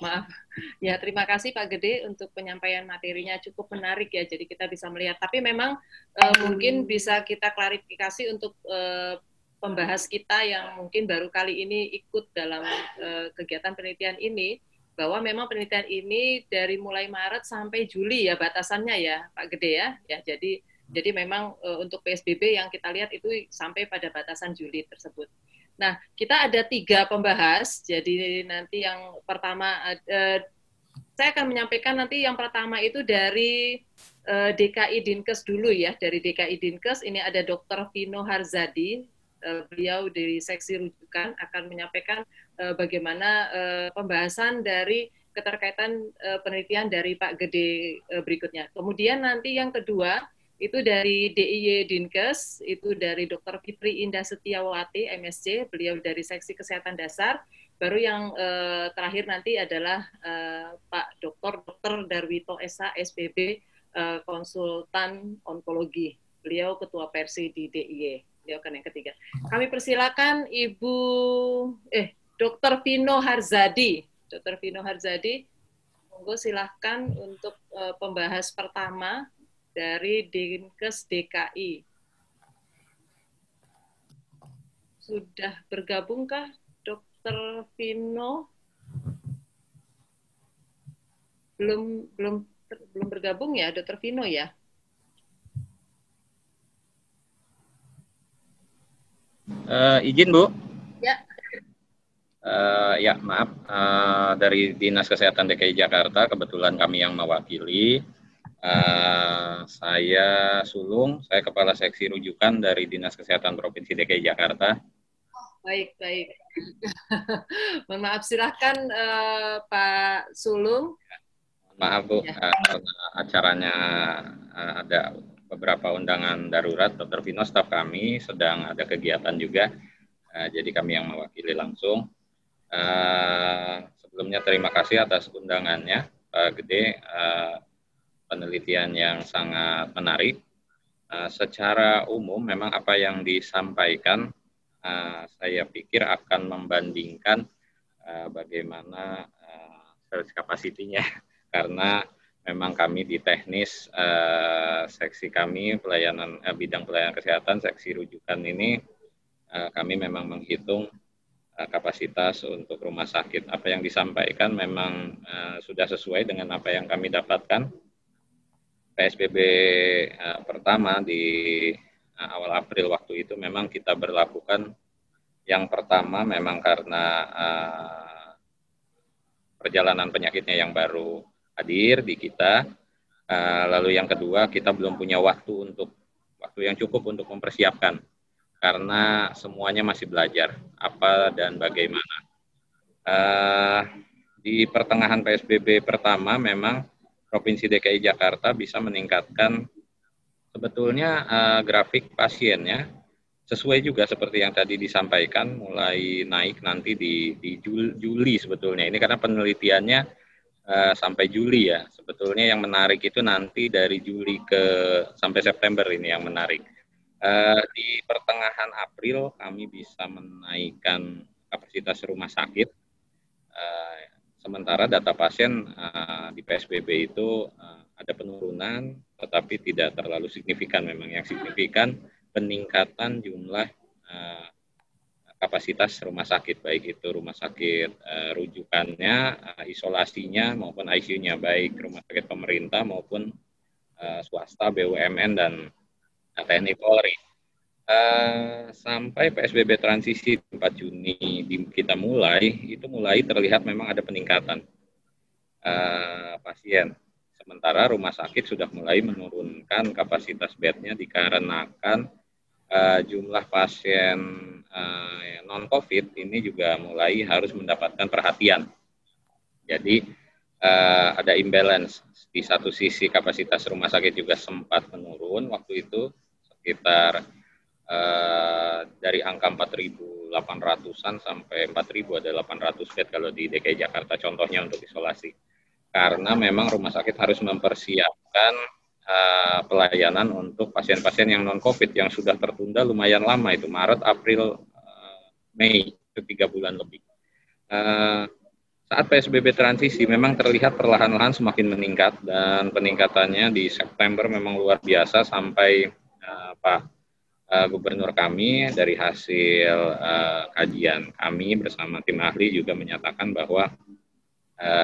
Maaf. Ya, terima kasih Pak Gede untuk penyampaian materinya cukup menarik ya. Jadi kita bisa melihat. Tapi memang mungkin bisa kita klarifikasi untuk pembahas kita yang mungkin baru kali ini ikut dalam kegiatan penelitian ini, bahwa memang penelitian ini dari mulai Maret sampai Juli ya batasannya ya Pak Gede ya. Ya, jadi memang untuk PSBB yang kita lihat itu sampai pada batasan Juli tersebut. Nah, kita ada 3 pembahas. Jadi nanti yang pertama, saya akan menyampaikan nanti yang pertama itu dari DKI Dinkes dulu ya. Dari DKI Dinkes ini ada Dr. Vino Harzadi. Beliau dari seksi rujukan akan menyampaikan bagaimana pembahasan dari keterkaitan penelitian dari Pak Gede berikutnya. Kemudian nanti yang kedua itu dari DIY Dinkes, itu dari Dr. Fitri Indah Setiawati, MSc, beliau dari Seksi Kesehatan Dasar. Baru yang terakhir nanti adalah Pak Dr. Darwito Esa, SPB, konsultan onkologi. Beliau ketua persi di DIY. Beliau kan yang ketiga. Kami persilakan Ibu Dr. Vino Harzadi. Dr. Vino Harzadi, monggo silahkan untuk pembahas pertama dari Dinkes DKI. Sudah bergabungkah Dr. Vino? Belum bergabung ya Dr. Vino ya? Izin Bu. Ya. Ya maaf, dari Dinas Kesehatan DKI Jakarta kebetulan kami yang mewakili. Saya Sulung, saya Kepala Seksi Rujukan dari Dinas Kesehatan Provinsi DKI Jakarta. Baik. Mohon maaf, silahkan Pak Sulung. Maaf Bu, karena acaranya ada beberapa undangan darurat, Dr. Vino staf kami sedang ada kegiatan juga, jadi kami yang mewakili langsung. Sebelumnya terima kasih atas undangannya Pak Gede, penelitian yang sangat menarik. Secara umum memang apa yang disampaikan saya pikir akan membandingkan bagaimana sales capacity-nya karena memang kami di teknis seksi kami pelayanan bidang pelayanan kesehatan seksi rujukan ini kami memang menghitung kapasitas untuk rumah sakit. Apa yang disampaikan memang sudah sesuai dengan apa yang kami dapatkan. PSBB pertama di awal April waktu itu memang kita berlakukan yang pertama memang karena perjalanan penyakitnya yang baru hadir di kita. Lalu yang kedua kita belum punya waktu yang cukup untuk mempersiapkan karena semuanya masih belajar apa dan bagaimana. Di pertengahan PSBB pertama memang Provinsi DKI Jakarta bisa meningkatkan sebetulnya grafik pasiennya sesuai juga seperti yang tadi disampaikan mulai naik nanti di Juli sebetulnya ini karena penelitiannya sampai Juli ya. Sebetulnya yang menarik itu nanti dari Juli sampai September ini yang menarik. Di pertengahan April kami bisa menaikkan kapasitas rumah sakit. Sementara data pasien di PSBB itu ada penurunan, tetapi tidak terlalu signifikan. Memang yang signifikan peningkatan jumlah kapasitas rumah sakit, baik itu rumah sakit rujukannya, isolasinya maupun ICU-nya, baik rumah sakit pemerintah maupun swasta, BUMN dan TNI Polri. Sampai PSBB transisi 4 Juni kita mulai terlihat memang ada peningkatan pasien. Sementara rumah sakit sudah mulai menurunkan kapasitas bednya dikarenakan jumlah pasien non-COVID ini juga mulai harus mendapatkan perhatian. Jadi ada imbalance. Di satu sisi kapasitas rumah sakit juga sempat menurun waktu itu sekitar dari angka 4.800-an sampai 4.000 ada 800 bed kalau di DKI Jakarta contohnya untuk isolasi. Karena memang rumah sakit harus mempersiapkan pelayanan untuk pasien-pasien yang non-COVID yang sudah tertunda lumayan lama itu Maret, April, Mei itu 3 bulan lebih. saat PSBB transisi memang terlihat perlahan-lahan semakin meningkat dan peningkatannya di September memang luar biasa sampai Pak Gubernur kami dari hasil kajian kami bersama tim ahli juga menyatakan bahwa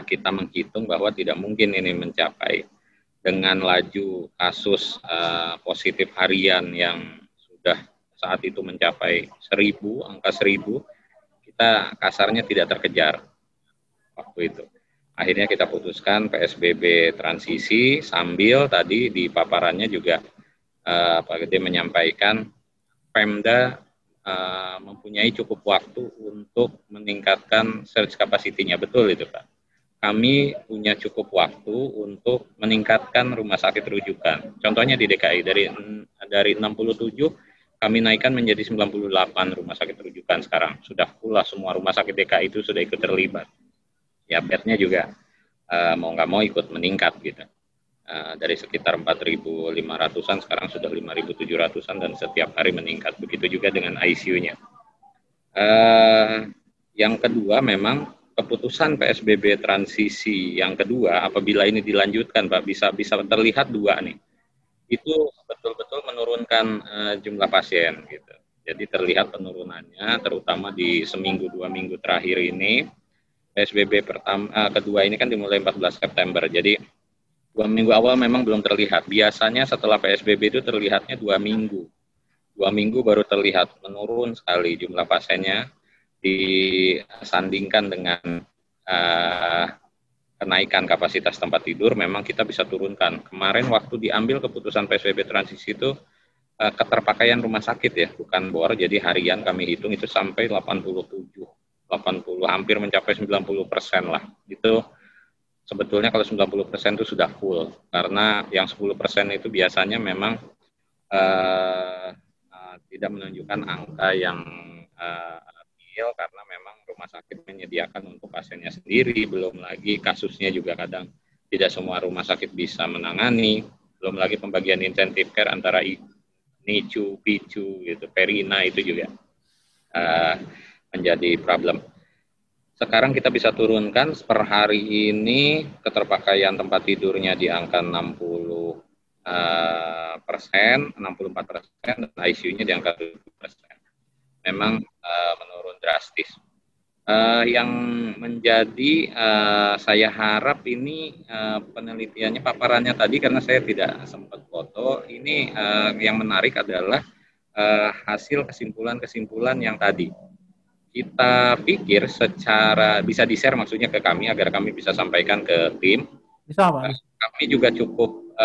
kita menghitung bahwa tidak mungkin ini mencapai dengan laju kasus positif harian yang sudah saat itu mencapai 1.000, angka 1.000, kita kasarnya tidak terkejar waktu itu. Akhirnya kita putuskan PSBB transisi sambil tadi di paparannya juga Pak Gede menyampaikan Pemda mempunyai cukup waktu untuk meningkatkan surge capacity-nya. Betul itu Pak. Kami punya cukup waktu untuk meningkatkan rumah sakit rujukan. Contohnya di DKI dari 67 kami naikkan menjadi 98 rumah sakit rujukan sekarang. Sudah pula semua rumah sakit DKI itu sudah ikut terlibat. Ya bednya juga mau nggak mau ikut meningkat gitu. Dari sekitar 4.500-an sekarang sudah 5.700-an dan setiap hari meningkat. Begitu juga dengan ICU-nya. Yang kedua memang keputusan PSBB transisi yang kedua apabila ini dilanjutkan Pak bisa terlihat dua nih. Itu betul-betul menurunkan jumlah pasien gitu. Jadi terlihat penurunannya terutama di seminggu 2 minggu terakhir ini. PSBB kedua ini kan dimulai 14 September. Jadi 2 minggu awal memang belum terlihat. Biasanya setelah PSBB itu terlihatnya 2 minggu. 2 minggu baru terlihat menurun sekali jumlah pasiennya disandingkan dengan kenaikan kapasitas tempat tidur. Memang kita bisa turunkan. Kemarin waktu diambil keputusan PSBB transisi itu keterpakaian rumah sakit ya, bukan bor. Jadi harian kami hitung itu sampai 80, hampir mencapai 90% lah. Itu sebetulnya kalau 90% itu sudah full, karena yang 10% itu biasanya memang tidak menunjukkan angka yang real, karena memang rumah sakit menyediakan untuk pasiennya sendiri, belum lagi kasusnya juga kadang tidak semua rumah sakit bisa menangani, belum lagi pembagian insentif care antara NICU, PICU, gitu, Perina itu juga menjadi problem. Sekarang kita bisa turunkan per hari ini keterpakaian tempat tidurnya di angka 64%, dan ICU-nya di angka 7%. Memang menurun drastis. Yang menjadi saya harap ini penelitiannya, paparannya tadi karena saya tidak sempat foto, ini yang menarik adalah hasil kesimpulan-kesimpulan yang tadi. Kita pikir secara bisa di-share maksudnya ke kami agar kami bisa sampaikan ke tim. Bisa, Pak. Kami juga cukup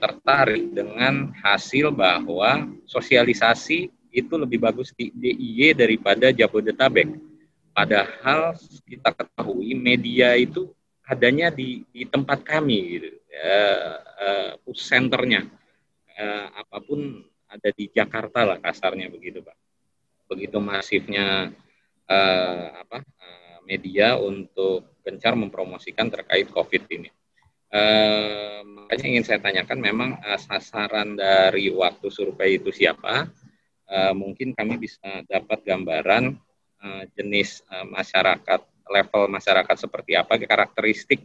tertarik dengan hasil bahwa sosialisasi itu lebih bagus di DIY daripada Jabodetabek. Padahal kita ketahui media itu adanya di tempat kami, gitu. Push centernya apapun ada di Jakarta lah kasarnya begitu Pak. Begitu masifnya media untuk gencar mempromosikan terkait COVID ini. Makanya ingin saya tanyakan memang sasaran dari waktu survei itu siapa? Mungkin kami bisa dapat gambaran jenis masyarakat, level masyarakat seperti apa, karakteristik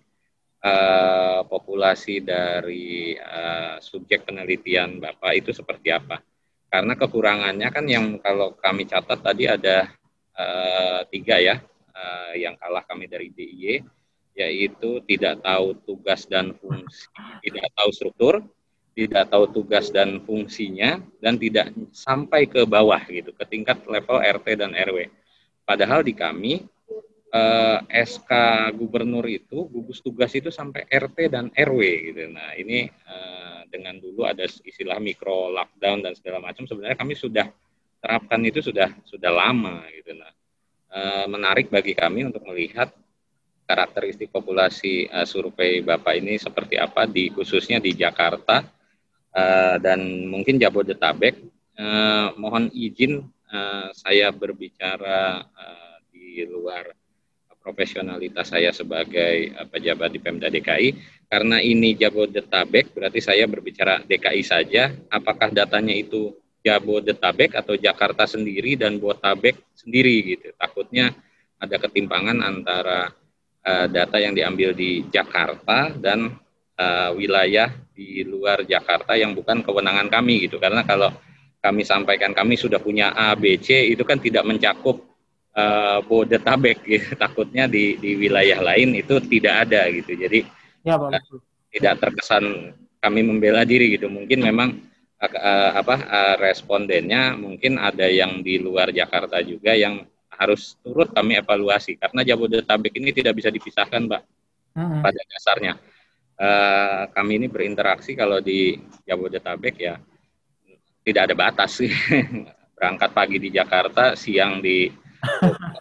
populasi dari subjek penelitian Bapak itu seperti apa. Karena kekurangannya kan yang kalau kami catat tadi ada 3 ya, yang kalah kami dari DIY, yaitu tidak tahu tugas dan fungsi, tidak tahu struktur, tidak tahu tugas dan fungsinya, dan tidak sampai ke bawah gitu, ke tingkat level RT dan RW. Padahal di kami SK gubernur itu, gugus tugas itu sampai RT dan RW gitu. Nah ini dengan dulu ada istilah mikro lockdown dan segala macam, sebenarnya kami sudah terapkan itu sudah lama gitu. Nah menarik bagi kami untuk melihat karakteristik populasi survei Bapak ini seperti apa khususnya di Jakarta dan mungkin Jabodetabek. Mohon izin saya berbicara di luar profesionalitas saya sebagai pejabat di Pemda DKI, karena ini Jabodetabek berarti saya berbicara DKI saja. Apakah datanya itu Jabodetabek atau Jakarta sendiri dan Botabek sendiri gitu? Takutnya ada ketimpangan antara data yang diambil di Jakarta dan wilayah di luar Jakarta yang bukan kewenangan kami gitu. Karena kalau kami sampaikan kami sudah punya A, B, C itu kan tidak mencakup Bodetabek gitu. Takutnya di wilayah lain itu tidak ada gitu. Jadi Ya, Pak. tidak terkesan kami membela diri gitu. Mungkin memang respondennya mungkin ada yang di luar Jakarta juga yang harus turut kami evaluasi karena Jabodetabek ini tidak bisa dipisahkan, Mbak. Pada dasarnya kami ini berinteraksi kalau di Jabodetabek ya tidak ada batas sih. Berangkat pagi di Jakarta, siang di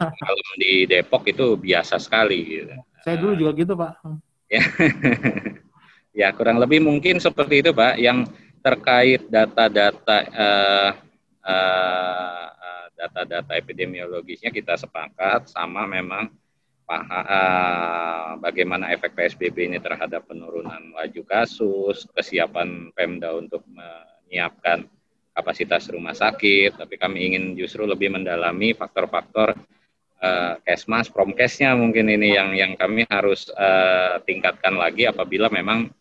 malam di Depok itu biasa sekali gitu. Saya dulu juga gitu, Pak. Ya. Ya, kurang lebih mungkin seperti itu, Pak, yang terkait data-data data-data epidemiologisnya kita sepakat sama memang bagaimana efek PSBB ini terhadap penurunan laju kasus, kesiapan Pemda untuk menyiapkan kapasitas rumah sakit, tapi kami ingin justru lebih mendalami faktor-faktor Kesmas, Promkesnya mungkin ini yang kami harus tingkatkan lagi apabila memang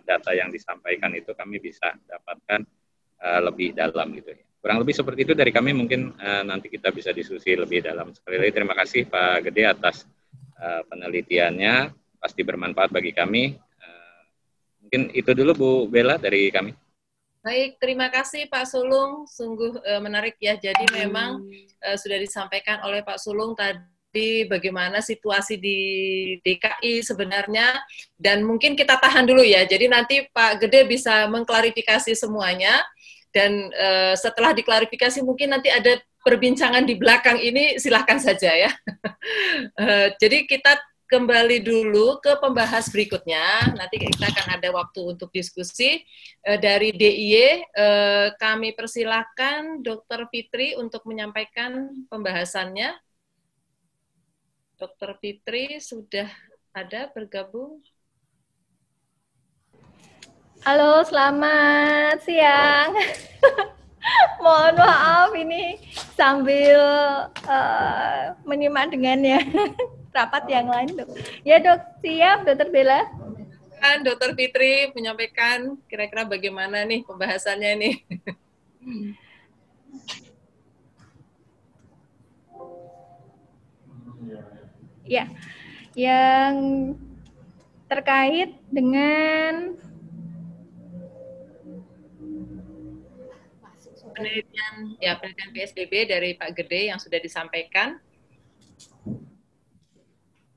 data yang disampaikan itu kami bisa dapatkan lebih dalam gitu ya. Kurang lebih seperti itu dari kami, mungkin nanti kita bisa diskusi lebih dalam. Sekali lagi terima kasih Pak Gede atas penelitiannya, pasti bermanfaat bagi kami. Mungkin itu dulu Bu Bella dari kami. Baik, terima kasih Pak Sulung, sungguh menarik ya. Jadi memang sudah disampaikan oleh Pak Sulung tadi bagaimana situasi di DKI sebenarnya, dan mungkin kita tahan dulu ya. Jadi nanti Pak Gede bisa mengklarifikasi semuanya, dan setelah diklarifikasi mungkin nanti ada perbincangan di belakang ini, silahkan saja ya. Jadi kita kembali dulu ke pembahas berikutnya. Nanti kita akan ada waktu untuk diskusi. Dari DIY, kami persilahkan Dr. Fitri untuk menyampaikan pembahasannya. Dr. Fitri sudah ada bergabung? Halo, selamat siang. Mohon maaf ini sambil menyimak dengannya rapat yang lain, Dok. Ya, Dok, siap, Dr. Bella. Kan Dr. Fitri menyampaikan kira-kira bagaimana nih pembahasannya nih. Ya, yang terkait dengan penelitian PSBB dari Pak Gede yang sudah disampaikan.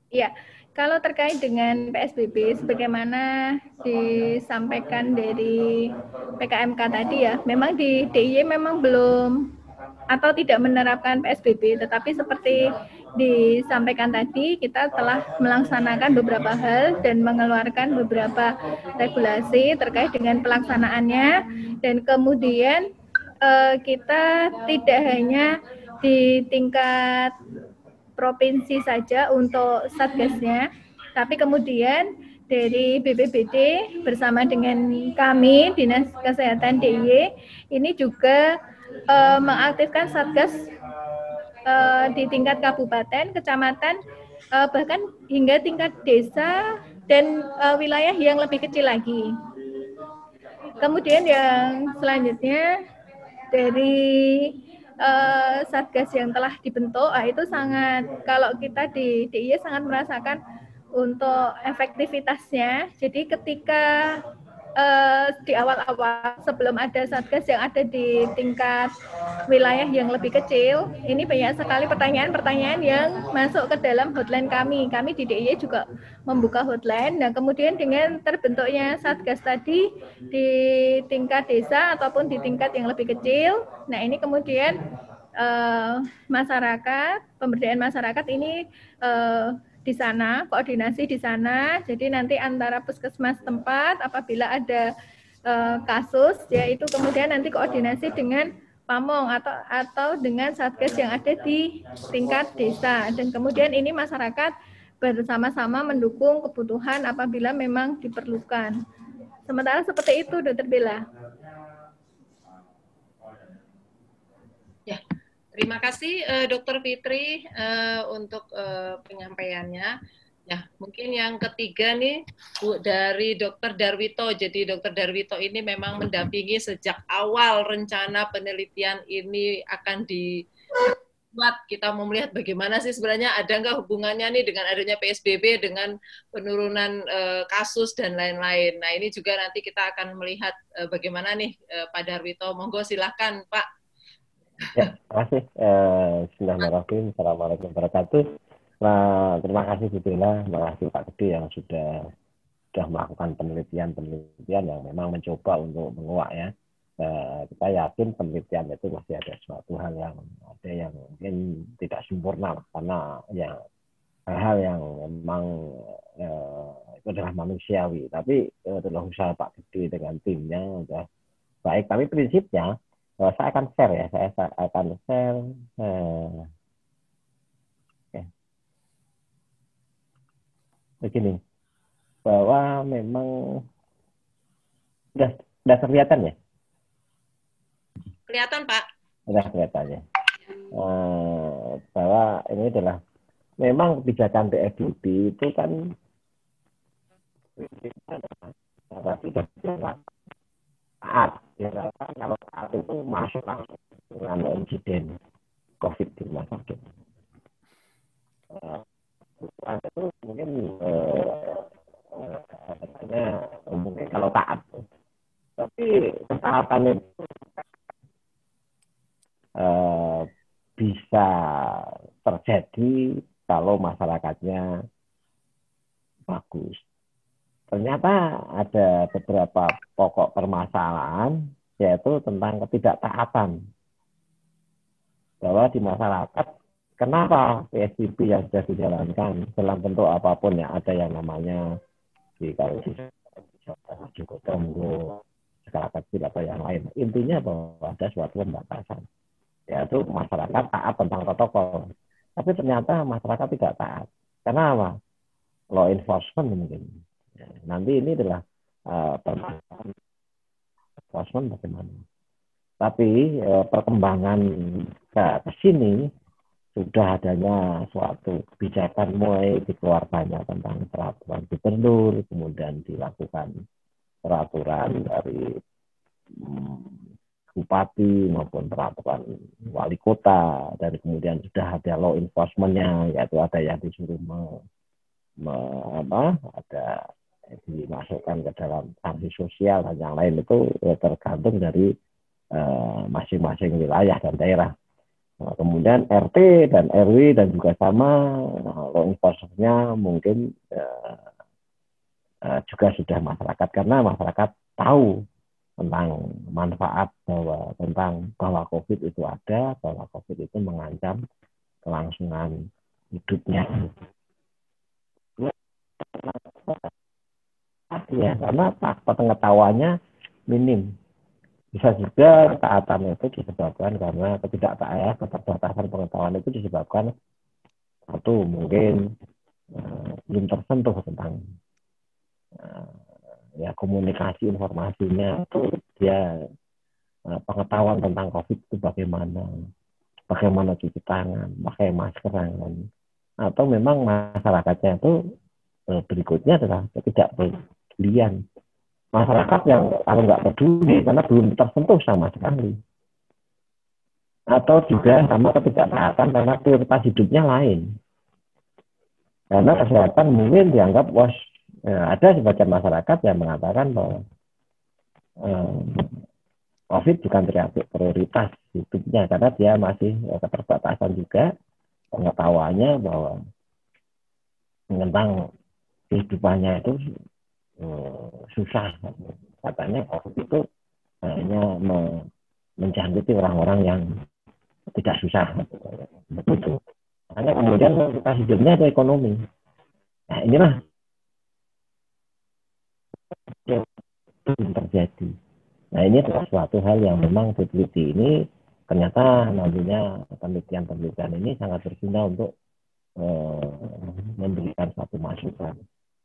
Ya, kalau terkait dengan PSBB sebagaimana disampaikan dari PKMK tadi ya, memang di DIY memang belum atau tidak menerapkan PSBB, tetapi seperti disampaikan tadi, kita telah melaksanakan beberapa hal dan mengeluarkan beberapa regulasi terkait dengan pelaksanaannya, dan kemudian kita tidak hanya di tingkat provinsi saja untuk satgasnya, tapi kemudian dari BPBD bersama dengan kami Dinas Kesehatan DIY ini juga mengaktifkan satgas di tingkat kabupaten, kecamatan, bahkan hingga tingkat desa dan wilayah yang lebih kecil lagi. Kemudian yang selanjutnya dari satgas yang telah dibentuk, itu sangat, kalau kita di DIY sangat merasakan untuk efektivitasnya. Jadi ketika di awal-awal sebelum ada satgas yang ada di tingkat wilayah yang lebih kecil, ini banyak sekali pertanyaan-pertanyaan yang masuk ke dalam hotline kami. Kami di DIY juga membuka hotline. Nah, kemudian dengan terbentuknya satgas tadi di tingkat desa ataupun di tingkat yang lebih kecil, nah ini kemudian masyarakat, pemberdayaan masyarakat ini di sana, koordinasi di sana. Jadi nanti antara puskesmas tempat apabila ada kasus, yaitu kemudian nanti koordinasi dengan Pamong atau dengan satgas yang ada di tingkat desa, dan kemudian ini masyarakat bersama-sama mendukung kebutuhan apabila memang diperlukan. Sementara seperti itu, Dr. Bella. Ya, terima kasih Dr. Fitri untuk penyampaiannya. Ya, mungkin yang ketiga nih Bu, dari Dr. Darwito. Jadi Dr. Darwito ini memang mendampingi sejak awal rencana penelitian ini akan dibuat. Kita mau melihat bagaimana sih sebenarnya ada nggak hubungannya nih dengan adanya PSBB dengan penurunan kasus dan lain-lain. Nah ini juga nanti kita akan melihat bagaimana nih Pak Darwito. Monggo silahkan Pak. Ya, terima kasih. Bismillahirrahmanirrahim. Assalamualaikum warahmatullahi wabarakatuh. Nah, terima kasih Bu Bella, terima kasih Pak Gede yang sudah melakukan penelitian yang memang mencoba untuk menguak ya. Kita yakin penelitian itu masih ada suatu hal yang ada yang mungkin tidak sempurna karena ya hal-hal yang memang itu adalah manusiawi. Tapi adalah usaha Pak Gede dengan timnya sudah baik. Tapi prinsipnya saya akan share ya, saya akan share. Begini, bahwa memang sudah kelihatan ya? Kelihatan Pak. Sudah kelihatan ya. Bahwa ini adalah memang kebijakan PSBB itu kan tidak taat. Ya, kalau taat itu masuk langsung dengan insiden COVID di rumah sakit. Itu mungkin mungkin kalau taat, tapi ketaatan itu bisa terjadi kalau masyarakatnya bagus. Ternyata ada beberapa pokok permasalahan yaitu tentang ketidaktaatan, bahwa di masyarakat kenapa PSBB yang sudah dijalankan dalam bentuk apapun ya, ada yang namanya di kalau di Tonggo, skala kecil atau yang lain. Intinya bahwa ada suatu pembatasan, yaitu masyarakat taat tentang protokol. Tapi ternyata masyarakat tidak taat. Karena apa? Law enforcement mungkin. Nanti ini adalah permasalahan enforcement bagaimana. Tapi perkembangan ke sini sudah adanya suatu kebijakan mulai dikeluarkannya tentang peraturan gubernur, kemudian dilakukan peraturan dari bupati maupun peraturan wali kota, dan kemudian sudah ada law enforcement-nya, yaitu ada yang disuruh ada dimasukkan ke dalam sanksi sosial dan yang lain. Itu tergantung dari masing-masing wilayah dan daerah. Nah, kemudian RT dan RW dan juga sama law enforcement-nya mungkin juga sudah masyarakat, karena masyarakat tahu tentang manfaat bahwa COVID itu ada, bahwa COVID itu mengancam kelangsungan hidupnya. Ya, karena pengetahuannya minim. Bisa juga ketaatan itu disebabkan karena keterbatasan pengetahuan itu disebabkan satu mungkin belum tersentuh tentang ya komunikasi informasinya, itu dia pengetahuan tentang COVID itu bagaimana cuci tangan, pakai masker, atau memang masyarakatnya itu berikutnya adalah ketidakpedulian. Masyarakat yang kalau nggak peduli karena belum tersentuh sama sekali, atau juga sama ketidaktaatan karena prioritas hidupnya lain. Karena kesehatan mungkin dianggap ada sebagian masyarakat yang mengatakan bahwa COVID bukan prioritas hidupnya karena dia masih keterbatasan juga pengetahuannya bahwa tentang kehidupannya itu susah. Katanya COVID itu hanya menjangkiti orang-orang yang tidak susah. Begitu. Hanya kemudian kita hidupnya ada ekonomi. Nah inilah yang terjadi. Nah ini adalah suatu hal yang memang diteliti ini, ternyata nantinya penelitian ini sangat berguna untuk memberikan satu masukan.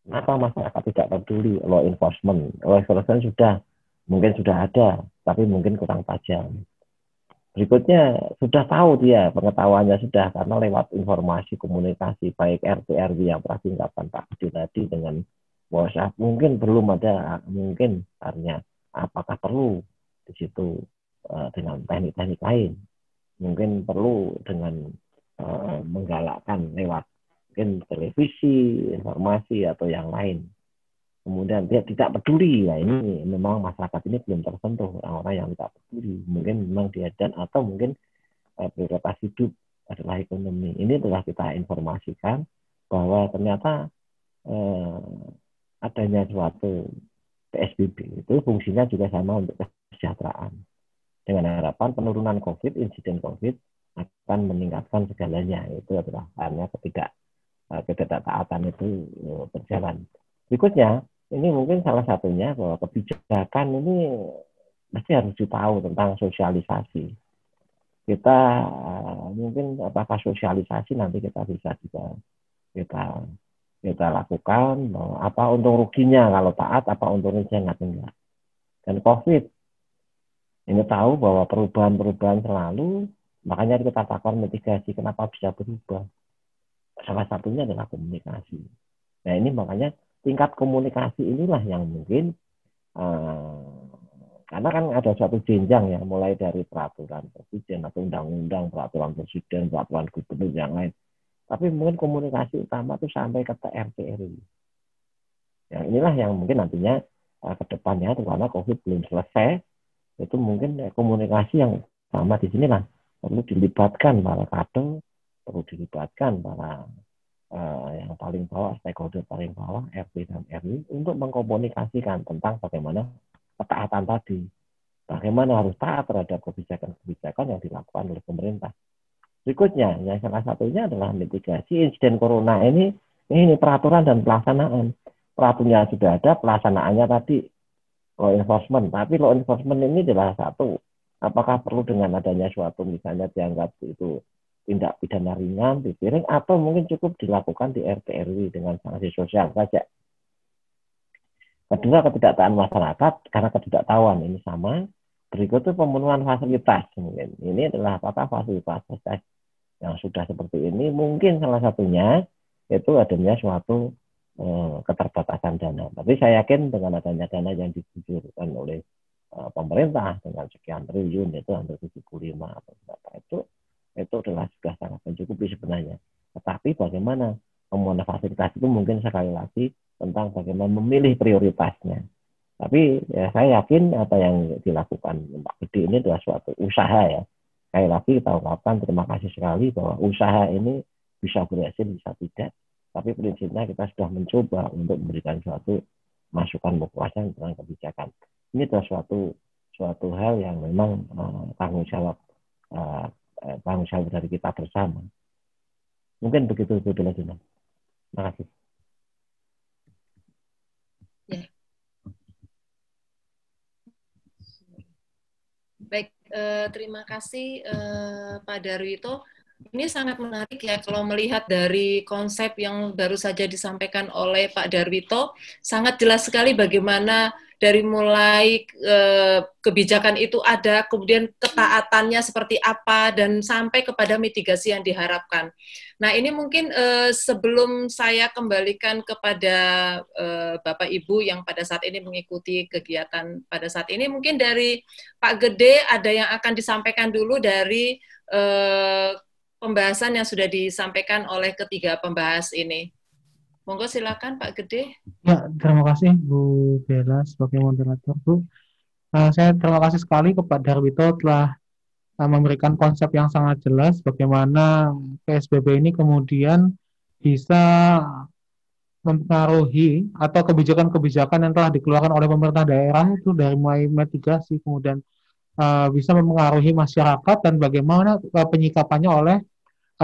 Kenapa masyarakat tidak peduli law enforcement? Law enforcement mungkin sudah ada, tapi mungkin kurang tajam. Berikutnya sudah tahu dia, pengetahuannya sudah karena lewat informasi komunikasi baik RT RW yang pernah diungkapkan Pak Junadi dengan WhatsApp, mungkin belum ada, mungkin artinya apakah perlu di situ dengan teknik-teknik lain, mungkin perlu dengan menggalakkan lewat mungkin televisi, informasi atau yang lain. Kemudian dia tidak peduli, ya ini memang masyarakat ini belum tersentuh, orang-orang yang tidak peduli, mungkin memang dia dan atau mungkin prioritas hidup adalah ekonomi. Ini telah kita informasikan bahwa ternyata adanya suatu PSBB itu fungsinya juga sama untuk kesejahteraan. Dengan harapan penurunan COVID, insiden COVID akan meningkatkan segalanya. Itu adalah hanya ketidaktaatan itu berjalan. Berikutnya, ini mungkin salah satunya bahwa kebijakan ini pasti harus ditahu tentang sosialisasi. Kita mungkin apakah sosialisasi nanti kita bisa juga kita lakukan, apa untung ruginya kalau taat, apa untung ruginya enggak. Dan COVID ini tahu bahwa perubahan-perubahan selalu, makanya kita lakukan mitigasi. Kenapa bisa berubah? Salah satunya adalah komunikasi. Nah ini makanya tingkat komunikasi inilah yang mungkin karena kan ada suatu jenjang ya, mulai dari peraturan presiden atau undang-undang, peraturan presiden, peraturan gubernur yang lain. Tapi mungkin komunikasi utama itu sampai ke RT RW. Yang inilah yang mungkin nantinya ke depannya, karena COVID belum selesai, itu mungkin komunikasi yang sama di sinilah perlu dilibatkan para kader, perlu dilibatkan para yang paling bawah, stakeholder paling bawah, RT dan RW, untuk mengkomunikasikan tentang bagaimana ketaatan tadi. Bagaimana harus taat terhadap kebijakan-kebijakan yang dilakukan oleh pemerintah. Berikutnya, yang salah satunya adalah mitigasi insiden corona ini peraturan dan pelaksanaan. Peraturannya sudah ada, pelaksanaannya tadi law enforcement. Tapi law enforcement ini adalah satu, apakah perlu dengan adanya suatu misalnya dianggap itu tindak pidana ringan, dipiring, atau mungkin cukup dilakukan di RT RW dengan sanksi sosial saja. Kedua, ketidaktaatan masyarakat karena ketidaktahuan ini sama. Berikutnya pemenuhan fasilitas mungkin. Ini adalah apakah fasilitas yang sudah seperti ini, mungkin salah satunya itu adanya suatu keterbatasan dana. Tapi saya yakin dengan adanya dana yang dikucurkan oleh pemerintah dengan sekian triliun, itu hampir 75 atau berapa, itu adalah sudah sangat mencukupi sebenarnya. Tetapi bagaimana pemenuhan fasilitas itu mungkin sekali lagi tentang bagaimana memilih prioritasnya. Tapi ya, saya yakin apa yang dilakukan Pak Gede ini adalah suatu usaha ya. Sekali lagi kita ucapkan terima kasih sekali bahwa usaha ini bisa berhasil, bisa tidak. Tapi prinsipnya kita sudah mencoba untuk memberikan suatu masukan kepuasan tentang kebijakan. Ini adalah suatu hal yang memang tanggung jawab dari kita bersama. Mungkin begitu Bu Dina. Terima kasih. Ya. Baik, terima kasih Pak Darwito. Ini sangat menarik ya kalau melihat dari konsep yang baru saja disampaikan oleh Pak Darwito, sangat jelas sekali bagaimana dari mulai kebijakan itu ada, kemudian ketaatannya seperti apa, dan sampai kepada mitigasi yang diharapkan. Nah ini mungkin sebelum saya kembalikan kepada Bapak Ibu yang pada saat ini mengikuti kegiatan pada saat ini, mungkin dari Pak Gede ada yang akan disampaikan dulu dari pembahasan yang sudah disampaikan oleh ketiga pembahas ini. Monggo silakan Pak Gede. Ya, terima kasih Bu Bella sebagai moderator, Bu. Saya terima kasih sekali kepada Darwito telah memberikan konsep yang sangat jelas bagaimana PSBB ini kemudian bisa mempengaruhi atau kebijakan-kebijakan yang telah dikeluarkan oleh pemerintah daerah itu dari mulai mitigasi kemudian bisa mempengaruhi masyarakat dan bagaimana penyikapannya oleh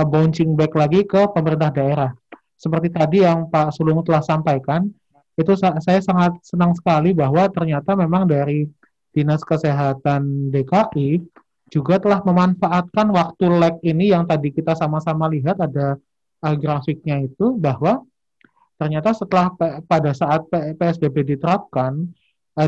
bouncing back lagi ke pemerintah daerah. Seperti tadi yang Pak Sulung telah sampaikan, itu saya sangat senang sekali bahwa ternyata memang dari Dinas Kesehatan DKI juga telah memanfaatkan waktu lag ini yang tadi kita sama-sama lihat ada grafiknya itu, bahwa ternyata setelah pada saat PSBB diterapkan,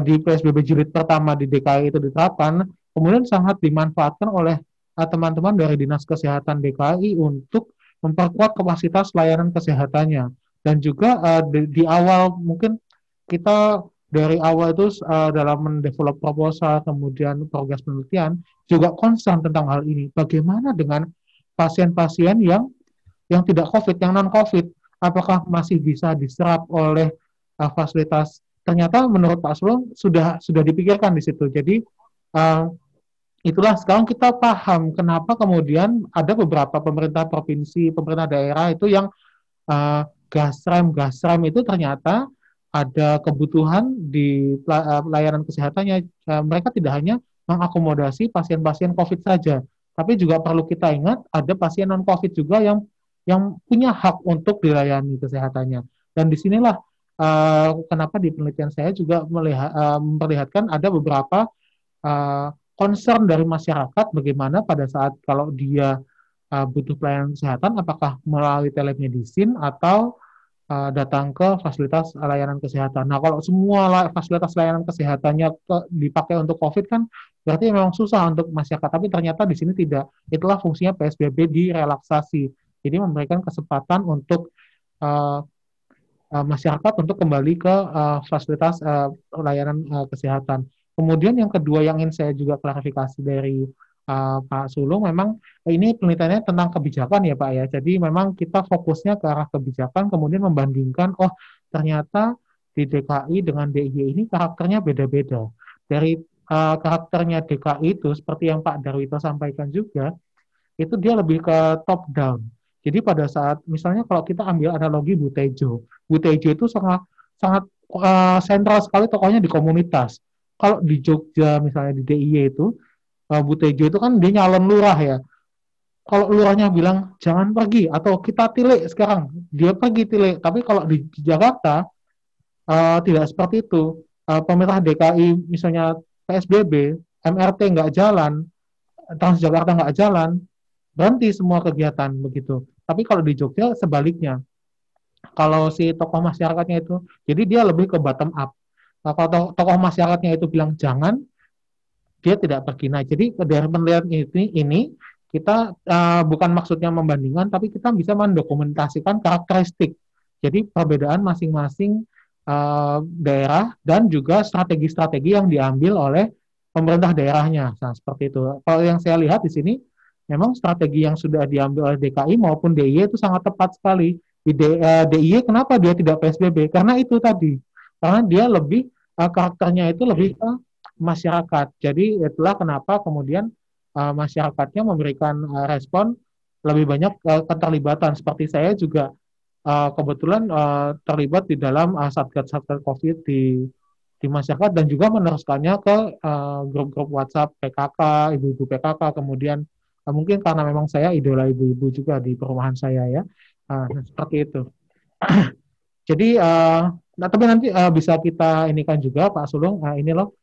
di PSBB jilid pertama di DKI itu diterapkan, kemudian sangat dimanfaatkan oleh teman-teman dari Dinas Kesehatan DKI untuk memperkuat kapasitas layanan kesehatannya. Dan juga di awal mungkin kita dari awal itu dalam mendevelop proposal, kemudian progres penelitian, juga concern tentang hal ini. Bagaimana dengan pasien-pasien yang tidak COVID, yang non-COVID, apakah masih bisa diserap oleh fasilitas? Ternyata menurut Pak Sulung sudah dipikirkan di situ. Jadi itulah sekarang kita paham kenapa kemudian ada beberapa pemerintah provinsi, pemerintah daerah itu yang gasrem itu ternyata ada kebutuhan di layanan kesehatannya. Mereka tidak hanya mengakomodasi pasien-pasien COVID saja, tapi juga perlu kita ingat ada pasien non-COVID juga yang punya hak untuk dilayani kesehatannya. Dan disinilah kenapa di penelitian saya juga memperlihatkan ada beberapa concern dari masyarakat bagaimana pada saat kalau dia butuh pelayanan kesehatan, apakah melalui telemedicine atau datang ke fasilitas layanan kesehatan. Nah, kalau semua fasilitas layanan kesehatannya dipakai untuk COVID kan berarti memang susah untuk masyarakat. Tapi ternyata di sini tidak. Itulah fungsinya PSBB direlaksasi. Jadi memberikan kesempatan untuk masyarakat untuk kembali ke fasilitas layanan kesehatan. Kemudian yang kedua yang ingin saya juga klarifikasi dari Pak Sulung, memang ini penelitiannya tentang kebijakan ya Pak ya. Jadi memang kita fokusnya ke arah kebijakan, kemudian membandingkan, oh ternyata di DKI dengan DIY ini karakternya beda-beda. Dari karakternya DKI itu, seperti yang Pak Darwito sampaikan juga, itu dia lebih ke top down. Jadi pada saat, misalnya kalau kita ambil analogi Bu Tejo itu sangat sentral sekali tokohnya di komunitas. Kalau di Jogja misalnya di DIY itu, Bu Tejo itu kan dia nyalon lurah ya. Kalau lurahnya bilang jangan pergi atau kita tilik sekarang, dia pergi tilik. Tapi kalau di Jakarta tidak seperti itu. Pemerintah DKI misalnya PSBB, MRT nggak jalan, Transjakarta nggak jalan, berhenti semua kegiatan begitu. Tapi kalau di Jogja sebaliknya. Kalau si tokoh masyarakatnya itu, jadi dia lebih ke bottom up. Kalau tokoh masyarakatnya itu bilang jangan, dia tidak pergi. Nah, jadi dari penelitian ini kita bukan maksudnya membandingkan, tapi kita bisa mendokumentasikan karakteristik. Jadi perbedaan masing-masing daerah dan juga strategi-strategi yang diambil oleh pemerintah daerahnya. Nah, seperti itu. Kalau yang saya lihat di sini, memang strategi yang sudah diambil oleh DKI maupun DIY itu sangat tepat sekali. Di DIY kenapa dia tidak PSBB? Karena itu tadi. Karena dia lebih karakternya itu lebih ke masyarakat. Jadi itulah kenapa kemudian masyarakatnya memberikan respon lebih banyak keterlibatan. Seperti saya juga kebetulan terlibat di dalam satgas-satgas COVID di masyarakat dan juga meneruskannya ke grup-grup WhatsApp PKK, ibu-ibu PKK, kemudian mungkin karena memang saya idola ibu-ibu juga di perumahan saya ya, seperti itu. Jadi, tapi nanti bisa kita ini kan juga Pak Sulung, ini loh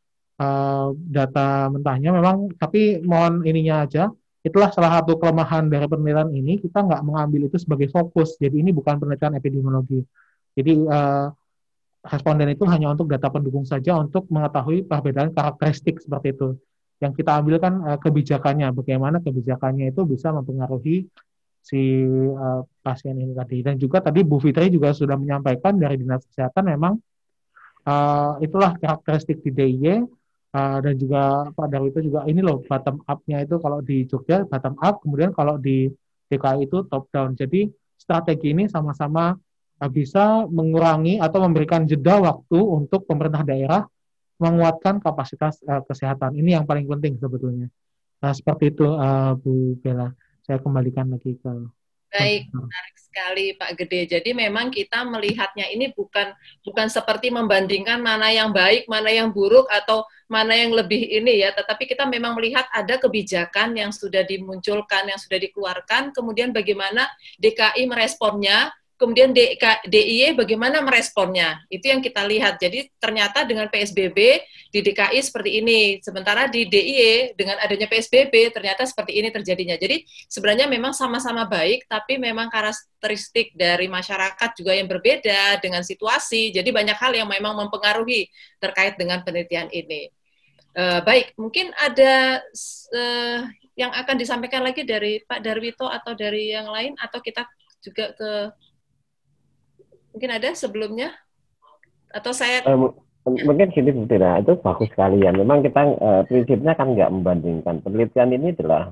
data mentahnya memang, tapi mohon ininya aja. Itulah salah satu kelemahan dari penelitian ini, kita nggak mengambil itu sebagai fokus. Jadi ini bukan penelitian epidemiologi. Jadi responden itu hanya untuk data pendukung saja untuk mengetahui perbedaan karakteristik seperti itu. Yang kita ambil kan kebijakannya, bagaimana kebijakannya itu bisa mempengaruhi si pasien ini tadi. Dan juga tadi Bu Fitri juga sudah menyampaikan dari Dinas Kesehatan memang itulah karakteristik di DIY. Dan juga Pak Darwito juga ini loh bottom up-nya itu kalau di Jogja bottom up, kemudian kalau di DKI itu top down. Jadi strategi ini sama-sama bisa mengurangi atau memberikan jeda waktu untuk pemerintah daerah menguatkan kapasitas kesehatan. Ini yang paling penting sebetulnya. Nah, seperti itu Bu Bella. Saya kembalikan lagi ke Baik, menarik sekali Pak Gede. Jadi memang kita melihatnya ini bukan seperti membandingkan mana yang baik, mana yang buruk, atau mana yang lebih ini ya, tetapi kita memang melihat ada kebijakan yang sudah dimunculkan, yang sudah dikeluarkan, kemudian bagaimana DKI meresponnya, kemudian DIY bagaimana meresponnya. Itu yang kita lihat. Jadi ternyata dengan PSBB di DKI seperti ini, sementara di DIY dengan adanya PSBB ternyata seperti ini terjadinya. Jadi sebenarnya memang sama-sama baik, tapi memang karakteristik dari masyarakat juga yang berbeda dengan situasi. Jadi banyak hal yang memang mempengaruhi terkait dengan penelitian ini. Baik, mungkin ada yang akan disampaikan lagi dari Pak Darwito atau dari yang lain, atau kita juga ke mungkin ada sebelumnya, atau saya Mungkin gini Bu Tina, itu bagus sekali ya. Memang kita prinsipnya kan nggak membandingkan. Penelitian ini adalah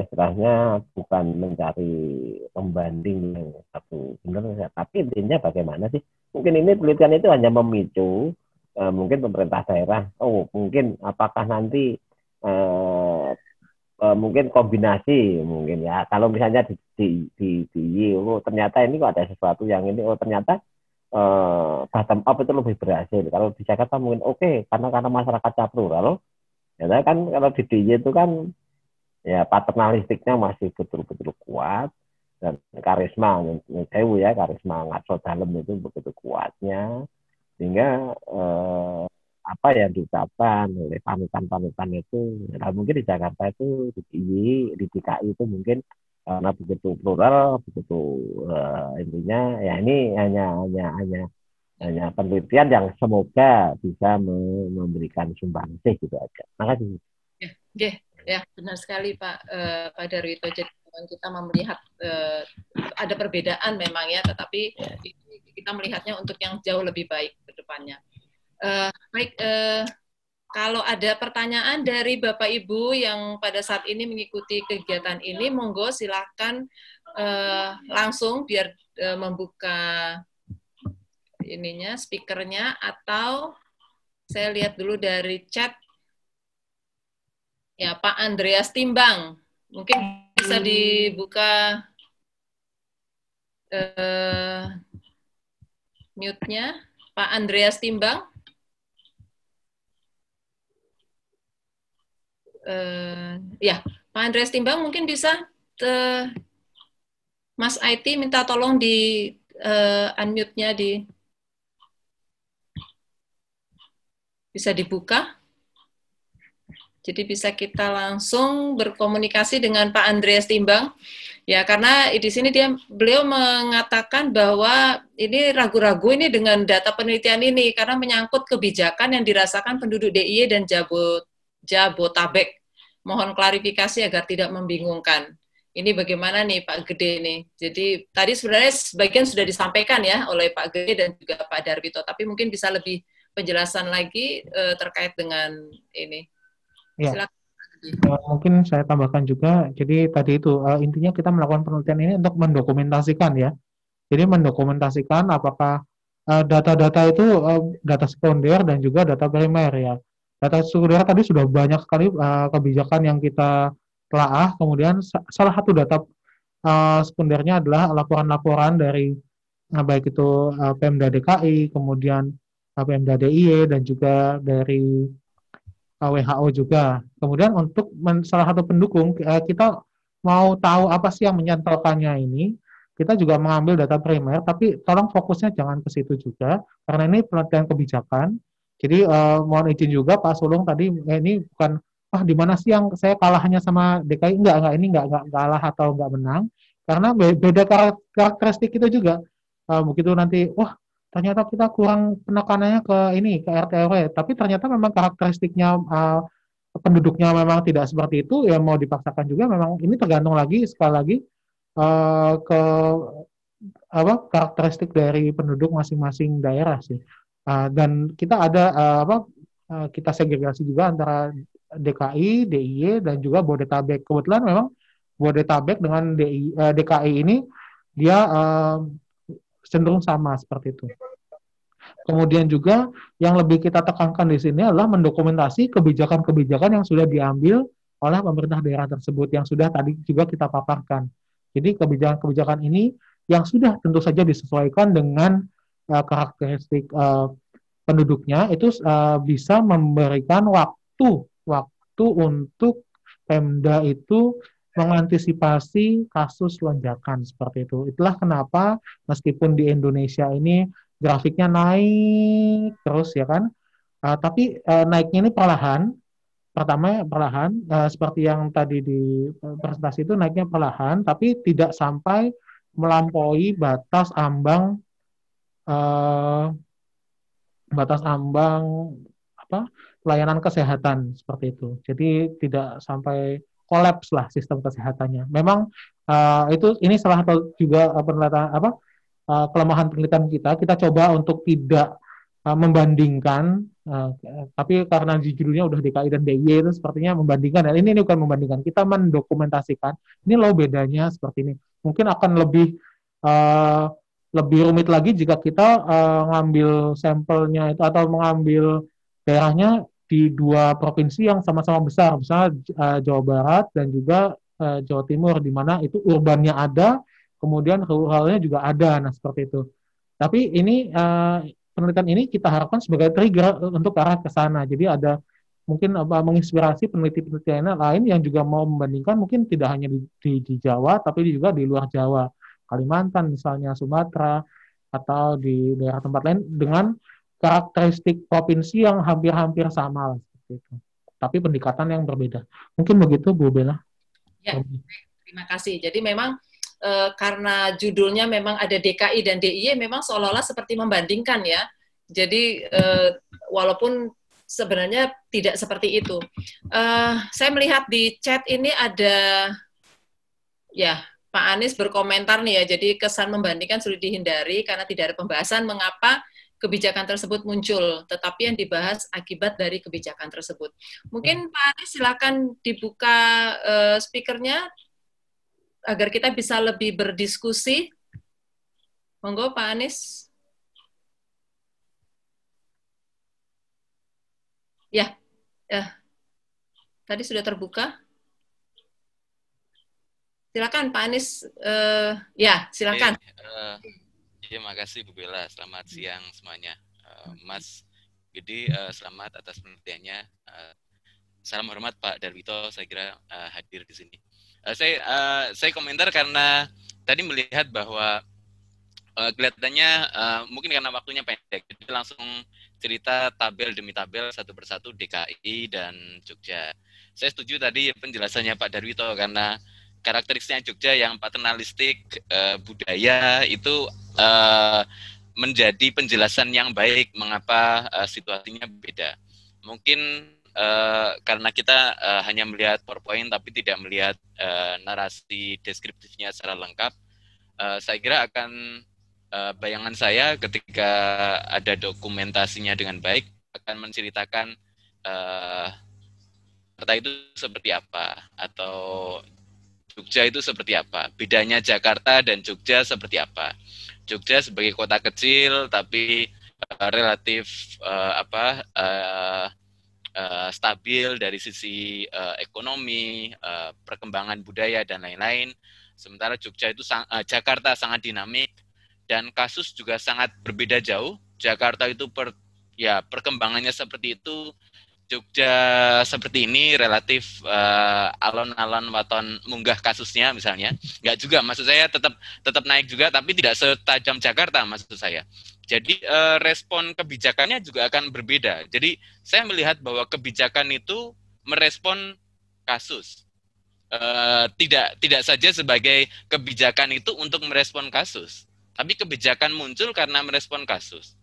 istilahnya bukan mencari pembanding yang satu benar, tapi intinya bagaimana sih? Mungkin ini penelitian itu hanya memicu mungkin pemerintah daerah. Oh, mungkin apakah nanti mungkin kombinasi mungkin ya. Kalau misalnya oh, ternyata ini kok ada sesuatu yang ini, oh ternyata bottom up itu lebih berhasil. Kalau di Jakarta mungkin oke, karena masyarakatnya plural. Ya kan kalau di DIY itu kan ya paternalistiknya masih betul-betul kuat, dan karisma ya karisma ngaco dalam itu begitu kuatnya, sehingga apa yang diucapkan oleh panutan-panutan itu, nah, mungkin di Jakarta itu di DKI itu mungkin karena begitu plural, begitu intinya ya ini hanya penelitian yang semoga bisa memberikan sumbangsih gitu aja. Makasih. Ya, benar sekali Pak Darwito. Jadi kita melihat ada perbedaan memang ya, tetapi kita melihatnya untuk yang jauh lebih baik ke depannya. Baik, kalau ada pertanyaan dari Bapak Ibu yang pada saat ini mengikuti kegiatan ini, monggo silakan langsung biar membuka ininya, speakernya, atau saya lihat dulu dari chat. Ya, Pak Andreas Timbang, mungkin bisa dibuka mute-nya, Pak Andreas Timbang. Ya, Pak Andreas Timbang mungkin bisa, Mas IT minta tolong di unmute-nya bisa dibuka. Jadi bisa kita langsung berkomunikasi dengan Pak Andreas Timbang. Ya, karena di sini beliau mengatakan bahwa ini ragu-ragu ini dengan data penelitian ini karena menyangkut kebijakan yang dirasakan penduduk DIY dan Jabotabek. Mohon klarifikasi agar tidak membingungkan. Ini bagaimana nih Pak Gede nih? Jadi tadi sebenarnya sebagian sudah disampaikan ya oleh Pak Gede dan juga Pak Darwito, tapi mungkin bisa lebih penjelasan lagi terkait dengan ini. Ya, mungkin saya tambahkan juga. Jadi tadi itu intinya kita melakukan penelitian ini untuk mendokumentasikan ya. Jadi mendokumentasikan apakah data-data itu data sekunder dan juga data primer ya. Data sekunder tadi sudah banyak sekali kebijakan yang kita telaah. Kemudian salah satu data sekundernya adalah laporan-laporan dari baik itu Pemda DKI, kemudian Pemda DIY dan juga dari WHO juga. Kemudian untuk salah satu pendukung, kita mau tahu apa sih yang menyantolkannya ini, kita juga mengambil data primer, tapi tolong fokusnya jangan ke situ juga, karena ini penelitian kebijakan. Jadi mohon izin juga Pak Sulung tadi, ini bukan, di mana sih yang saya kalahnya sama DKI, enggak, ini enggak kalah atau enggak menang, karena beda karakteristik kita juga. Begitu nanti, ternyata kita kurang penekanannya ke RT RW, tapi ternyata memang karakteristiknya penduduknya memang tidak seperti itu, ya mau dipaksakan juga memang ini tergantung lagi sekali lagi ke karakteristik dari penduduk masing-masing daerah sih. Dan kita ada kita segregasi juga antara DKI, DIY dan juga Bodetabek. Kebetulan memang Bodetabek dengan DKI ini dia cenderung sama seperti itu. Kemudian juga yang lebih kita tekankan di sini adalah mendokumentasi kebijakan-kebijakan yang sudah diambil oleh pemerintah daerah tersebut yang sudah tadi juga kita paparkan. Jadi kebijakan-kebijakan ini yang sudah tentu saja disesuaikan dengan karakteristik penduduknya itu bisa memberikan waktu untuk Pemda itu mengantisipasi kasus lonjakan seperti itu. Itulah kenapa meskipun di Indonesia ini grafiknya naik terus ya kan, tapi naiknya ini perlahan. Pertama perlahan, seperti yang tadi di presentasi itu naiknya perlahan, tapi tidak sampai melampaui batas ambang pelayanan kesehatan seperti itu. Jadi tidak sampai kolaps lah sistem kesehatannya. Memang ini salah satu juga kelemahan penelitian kita. Kita coba untuk tidak membandingkan, tapi karena di judulnya udah DKI dan DIY itu sepertinya membandingkan. Dan ini bukan membandingkan, kita mendokumentasikan. Ini loh bedanya seperti ini. Mungkin akan lebih rumit lagi jika kita ngambil sampelnya itu atau mengambil daerahnya di dua provinsi yang sama-sama besar, misalnya Jawa Barat dan juga Jawa Timur, di mana itu urbannya ada, kemudian ruralnya juga ada. Nah, seperti itu. Tapi ini penelitian ini kita harapkan sebagai trigger untuk arah ke sana. Jadi ada mungkin menginspirasi peneliti-peneliti lain yang juga mau membandingkan, mungkin tidak hanya di Jawa, tapi juga di luar Jawa, Kalimantan misalnya, Sumatera, atau di daerah tempat lain dengan karakteristik provinsi yang hampir-hampir sama lah, seperti itu. Tapi pendekatan yang berbeda. Mungkin begitu, Bu Bella. Ya, terima kasih. Jadi memang karena judulnya memang ada DKI dan DIY, memang seolah-olah seperti membandingkan ya. Jadi walaupun sebenarnya tidak seperti itu. Saya melihat di chat ini ada, ya Pak Anies berkomentar nih ya, jadi kesan membandingkan sulit dihindari karena tidak ada pembahasan mengapa kebijakan tersebut muncul, tetapi yang dibahas akibat dari kebijakan tersebut. Mungkin Pak Anies silakan dibuka speakernya, agar kita bisa lebih berdiskusi. Monggo Pak Anies. Ya, tadi sudah terbuka. Silakan Pak Anies. Ya, silakan. Terima kasih Bu Bella. Selamat siang semuanya. Mas Gede, selamat atas penelitiannya. Salam hormat Pak Darwito, saya kira hadir di sini. Saya komentar karena tadi melihat bahwa kelihatannya mungkin karena waktunya pendek, jadi langsung cerita tabel demi tabel satu persatu DKI dan Jogja. Saya setuju tadi penjelasannya Pak Darwito karena karakteristiknya Jogja yang paternalistik, budaya itu menjadi penjelasan yang baik mengapa situasinya berbeda. Mungkin karena kita hanya melihat PowerPoint tapi tidak melihat narasi deskriptifnya secara lengkap, saya kira akan bayangan saya ketika ada dokumentasinya dengan baik akan menceritakan Jakarta itu seperti apa atau Jogja itu seperti apa, bedanya Jakarta dan Jogja seperti apa. Jogja sebagai kota kecil tapi relatif stabil dari sisi ekonomi, perkembangan budaya dan lain-lain. Sementara Jakarta sangat dinamik dan kasus juga sangat berbeda jauh. Jakarta itu perkembangannya seperti itu, Jogja seperti ini relatif alon-alon waton munggah kasusnya misalnya. Enggak juga, maksud saya tetap naik juga tapi tidak setajam Jakarta maksud saya. Jadi respon kebijakannya juga akan berbeda. Jadi saya melihat bahwa kebijakan itu merespon kasus. Tidak saja sebagai kebijakan itu untuk merespon kasus, tapi kebijakan muncul karena merespon kasus.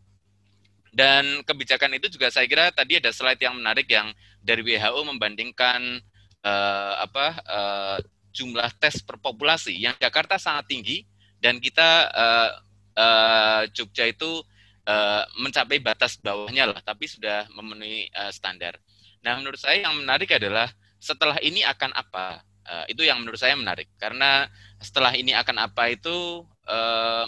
Dan kebijakan itu juga saya kira tadi ada slide yang menarik yang dari WHO membandingkan jumlah tes per populasi yang Jakarta sangat tinggi dan kita Jogja itu mencapai batas bawahnya lah, tapi sudah memenuhi standar. Nah, menurut saya yang menarik adalah setelah ini akan apa? Itu yang menurut saya menarik, karena setelah ini akan apa itu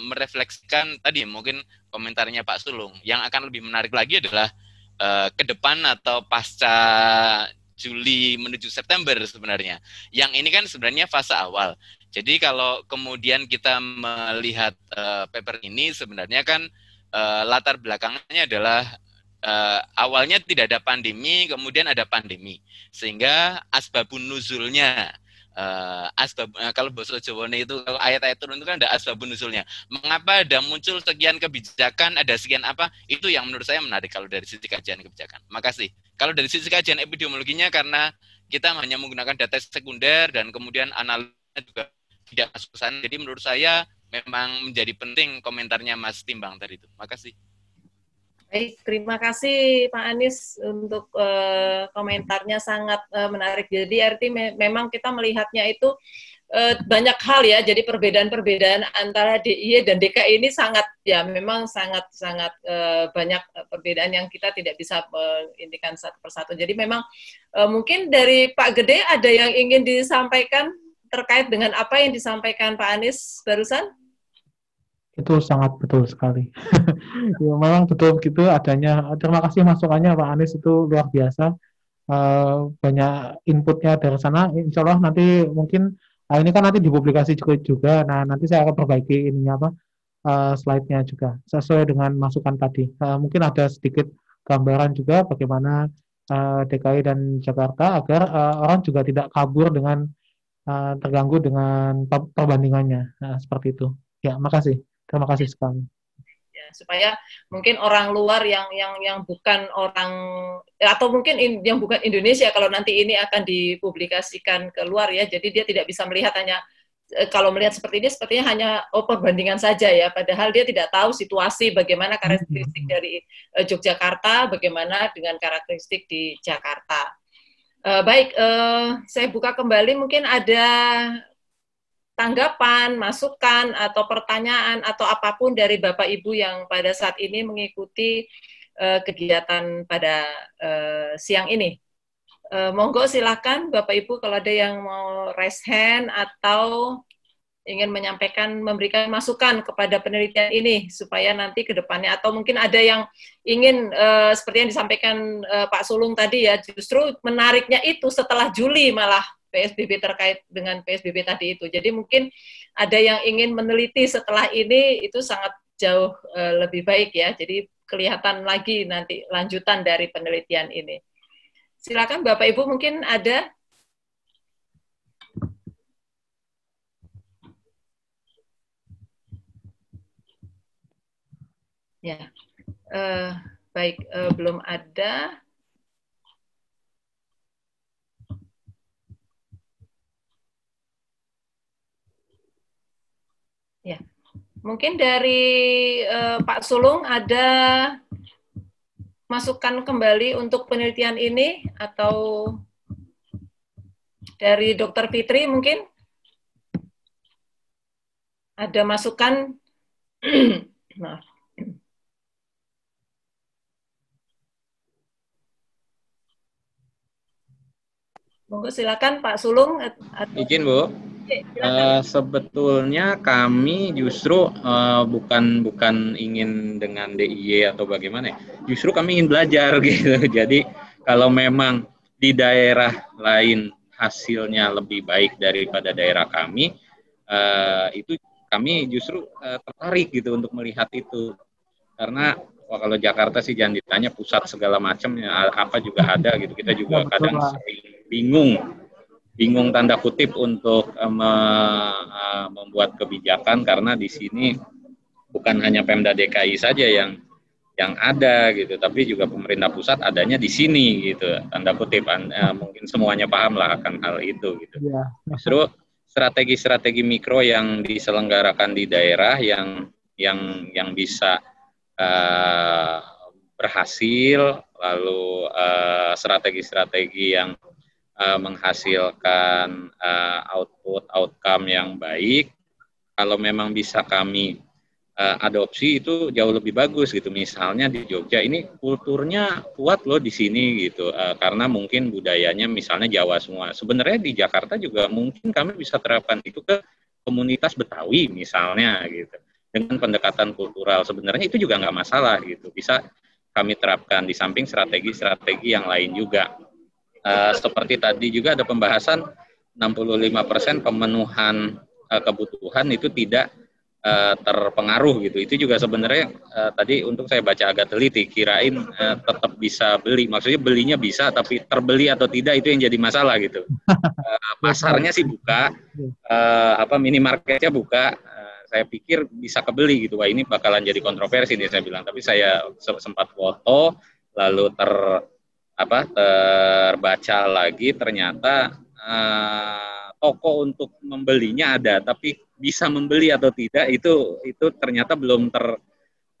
merefleksikan tadi mungkin komentarnya Pak Sulung. Yang akan lebih menarik lagi adalah ke depan atau pasca Juli menuju September sebenarnya. Yang ini kan sebenarnya fase awal. Jadi kalau kemudian kita melihat paper ini sebenarnya kan latar belakangnya adalah awalnya tidak ada pandemi, kemudian ada pandemi. Sehingga asbabun nuzulnya, kalau bahasa Jawa itu, kalau ayat-ayat turun itu kan ada asbabun nuzulnya. Mengapa ada muncul sekian kebijakan, ada sekian apa, itu yang menurut saya menarik kalau dari sisi kajian kebijakan. Makasih. Kalau dari sisi kajian epidemiologinya karena kita hanya menggunakan data sekunder dan kemudian analisanya juga tidak masuk ke sana. Jadi menurut saya memang menjadi penting komentarnya Mas Timbang tadi itu. Makasih. Baik, terima kasih Pak Anies untuk komentarnya sangat menarik. Jadi arti memang kita melihatnya itu banyak hal ya. Jadi perbedaan-perbedaan antara DIY dan DKI ini sangat ya memang sangat banyak perbedaan yang kita tidak bisa mengintikan satu persatu. Jadi memang mungkin dari Pak Gede ada yang ingin disampaikan terkait dengan apa yang disampaikan Pak Anies barusan? Itu sangat betul sekali. Ya, memang betul begitu adanya. Terima kasih masukannya Pak Anies, itu luar biasa. Banyak inputnya dari sana. Insya Allah nanti mungkin ini kan nanti dipublikasi juga. Nah, nanti saya akan perbaiki ininya apa slide-nya juga sesuai dengan masukan tadi. Mungkin ada sedikit gambaran juga bagaimana DKI dan Jakarta agar orang juga tidak kabur dengan terganggu dengan perbandingannya. Nah, seperti itu. Ya, makasih. Terima kasih sekali. Ya, supaya mungkin orang luar yang bukan orang atau mungkin yang bukan Indonesia kalau nanti ini akan dipublikasikan keluar ya, jadi dia tidak bisa melihat hanya kalau melihat seperti ini sepertinya hanya perbandingan saja ya, padahal dia tidak tahu situasi bagaimana karakteristik dari Yogyakarta, bagaimana dengan karakteristik di Jakarta. Baik, saya buka kembali, mungkin ada tanggapan, masukan, atau pertanyaan, atau apapun dari Bapak Ibu yang pada saat ini mengikuti kegiatan pada siang ini. Monggo silakan Bapak Ibu kalau ada yang mau raise hand atau ingin menyampaikan, memberikan masukan kepada penelitian ini supaya nanti ke depannya, atau mungkin ada yang ingin seperti yang disampaikan Pak Sulung tadi ya, justru menariknya itu setelah Juli malah PSBB terkait dengan PSBB tadi itu. Jadi mungkin ada yang ingin meneliti setelah ini, itu sangat jauh lebih baik ya. Jadi kelihatan lagi nanti lanjutan dari penelitian ini. Silakan Bapak Ibu, mungkin ada. Ya, baik, belum ada. Ya, mungkin dari Pak Sulung ada masukan kembali untuk penelitian ini, atau dari Dr. Fitri mungkin ada masukan. Maaf. Monggo silakan Pak Sulung. Izin Bu. Sebetulnya kami justru bukan ingin dengan DIY atau bagaimana, justru kami ingin belajar gitu. Jadi kalau memang di daerah lain hasilnya lebih baik daripada daerah kami, itu kami justru tertarik gitu untuk melihat itu. Karena kalau Jakarta sih jangan ditanya, pusat segala macam apa juga ada gitu. Kita juga kadang bingung tanda kutip untuk membuat kebijakan, karena di sini bukan hanya Pemda DKI saja yang ada gitu, tapi juga pemerintah pusat adanya di sini gitu, tanda kutip. Mungkin semuanya paham lah akan hal itu gitu. Justru strategi-strategi mikro yang diselenggarakan di daerah yang bisa berhasil, lalu strategi-strategi yang menghasilkan outcome yang baik, kalau memang bisa kami adopsi itu jauh lebih bagus gitu. Misalnya di Jogja ini kulturnya kuat loh di sini gitu, karena mungkin budayanya misalnya Jawa semua. Sebenarnya di Jakarta juga mungkin kami bisa terapkan itu ke komunitas Betawi misalnya gitu, dengan pendekatan kultural. Sebenarnya itu juga nggak masalah gitu, bisa kami terapkan di samping strategi-strategi yang lain juga. Seperti tadi juga ada pembahasan 65% pemenuhan kebutuhan itu tidak terpengaruh gitu. Itu juga sebenarnya tadi untuk saya baca agak teliti, kirain tetap bisa beli. Maksudnya belinya bisa, tapi terbeli atau tidak itu yang jadi masalah gitu. Pasarnya sih buka, minimarketnya buka. Saya pikir bisa kebeli gitu. Wah, ini bakalan jadi kontroversi nih saya bilang. Tapi saya sempat foto, lalu terbaca lagi, ternyata toko untuk membelinya ada, tapi bisa membeli atau tidak itu ternyata belum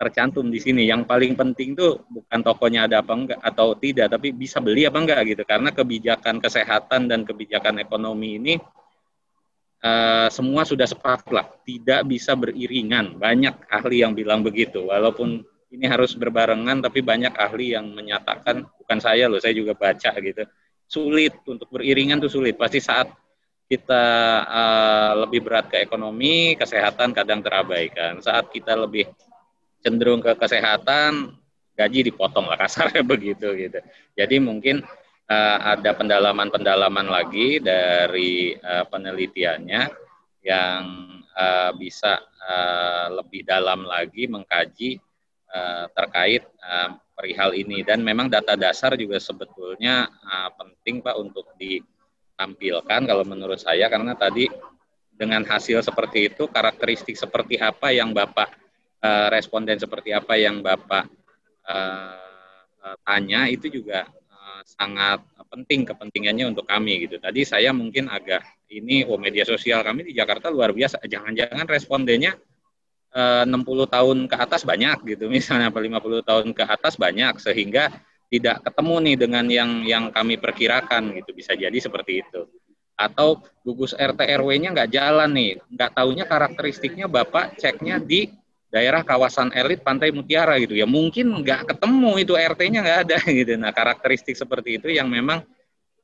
tercantum di sini. Yang paling penting tuh bukan tokonya ada apa enggak atau tidak, tapi bisa beli apa enggak gitu. Karena kebijakan kesehatan dan kebijakan ekonomi ini semua sudah sepakat lah, tidak bisa beriringan. Banyak ahli yang bilang begitu, walaupun ini harus berbarengan, tapi banyak ahli yang menyatakan, bukan saya loh, saya juga baca gitu, sulit untuk beriringan tuh sulit. Pasti saat kita lebih berat ke ekonomi, kesehatan kadang terabaikan. Saat kita lebih cenderung ke kesehatan, gaji dipotong lah kasarnya begitu gitu. Jadi mungkin ada pendalaman-pendalaman lagi dari penelitiannya yang bisa lebih dalam lagi mengkaji terkait perihal ini. Dan memang data dasar juga sebetulnya penting Pak untuk ditampilkan kalau menurut saya, karena tadi dengan hasil seperti itu, karakteristik seperti apa yang Bapak responden seperti apa yang Bapak tanya itu juga sangat penting kepentingannya untuk kami gitu. Tadi saya mungkin agak media sosial kami di Jakarta luar biasa. Jangan-jangan respondennya 60 tahun ke atas banyak gitu, misalnya 50 tahun ke atas banyak, sehingga tidak ketemu nih dengan yang kami perkirakan gitu. Bisa jadi seperti itu. Atau gugus RT RW-nya nggak jalan nih, nggak taunya karakteristiknya Bapak ceknya di daerah kawasan elit Pantai Mutiara gitu ya, mungkin nggak ketemu itu RT-nya nggak ada gitu. Nah, karakteristik seperti itu yang memang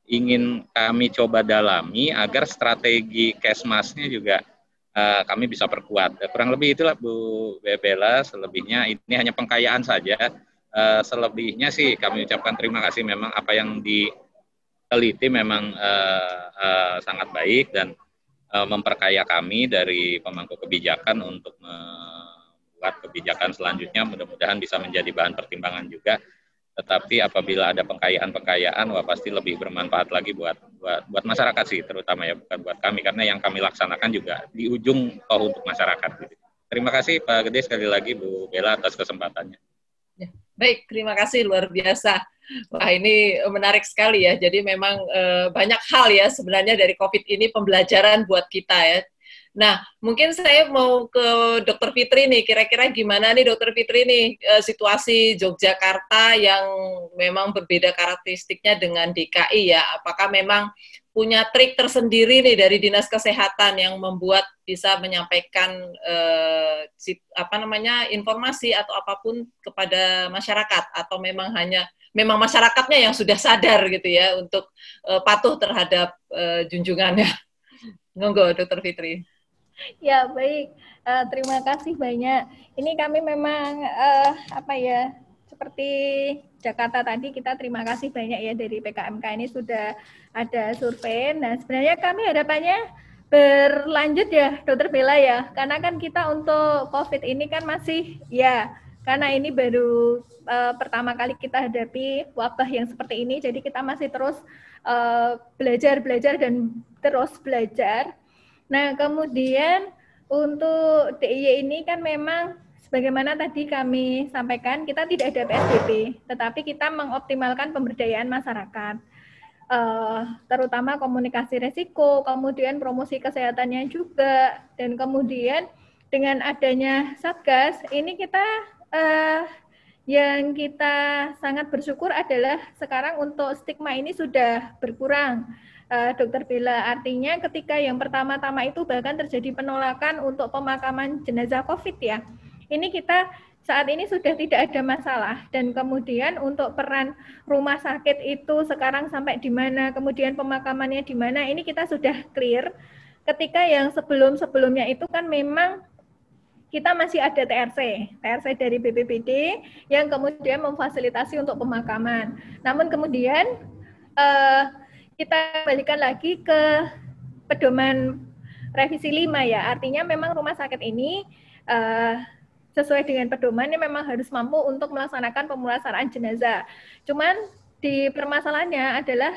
ingin kami coba dalami agar strategi Kesmasnya juga kami bisa perkuat. Kurang lebih itulah Bu Bella, selebihnya ini hanya pengkayaan saja. Selebihnya sih kami ucapkan terima kasih, memang apa yang diteliti memang sangat baik dan memperkaya kami dari pemangku kebijakan untuk buat kebijakan selanjutnya, mudah-mudahan bisa menjadi bahan pertimbangan juga. Tetapi apabila ada pengkayaan, wah pasti lebih bermanfaat lagi buat masyarakat sih, terutama ya, bukan buat kami, karena yang kami laksanakan juga di ujung toh untuk masyarakat. Gitu. Terima kasih Pak Gede, sekali lagi Bu Bella atas kesempatannya. Ya, baik, terima kasih, luar biasa. Wah, ini menarik sekali ya. Jadi memang banyak hal ya sebenarnya dari COVID ini, pembelajaran buat kita ya. Nah, mungkin saya mau ke Dr. Fitri nih, kira-kira gimana nih Dr. Fitri nih situasi Yogyakarta yang memang berbeda karakteristiknya dengan DKI ya, apakah memang punya trik tersendiri nih dari Dinas Kesehatan yang membuat bisa menyampaikan informasi atau apapun kepada masyarakat, atau memang masyarakatnya yang sudah sadar gitu ya untuk patuh terhadap junjungannya. Monggo Dr. Fitri. Ya, baik. Terima kasih banyak. Ini kami memang seperti Jakarta tadi, kita terima kasih banyak ya dari PKMK ini sudah ada survei. Nah, sebenarnya kami harapannya berlanjut ya, Dr. Bella ya. Karena kan kita untuk COVID ini kan masih ya, karena ini baru pertama kali kita hadapi wabah yang seperti ini, jadi kita masih terus belajar dan terus belajar. Nah, kemudian untuk DIY ini kan memang sebagaimana tadi kami sampaikan, kita tidak ada PSBB, tetapi kita mengoptimalkan pemberdayaan masyarakat, terutama komunikasi resiko, kemudian promosi kesehatannya juga, dan kemudian dengan adanya Satgas, ini kita yang kita sangat bersyukur adalah sekarang untuk stigma ini sudah berkurang. Dr. Bella, artinya ketika yang pertama-tama itu bahkan terjadi penolakan untuk pemakaman jenazah COVID ya, ini kita saat ini sudah tidak ada masalah, dan kemudian untuk peran rumah sakit itu sekarang sampai di mana, kemudian pemakamannya di mana, ini kita sudah clear. Ketika yang sebelum-sebelumnya itu kan memang kita masih ada TRC dari BPBD yang kemudian memfasilitasi untuk pemakaman. Namun kemudian kita kembalikan lagi ke pedoman revisi 5 ya, artinya memang rumah sakit ini sesuai dengan pedomannya memang harus mampu untuk melaksanakan pemulasaraan jenazah. Cuman di permasalahannya adalah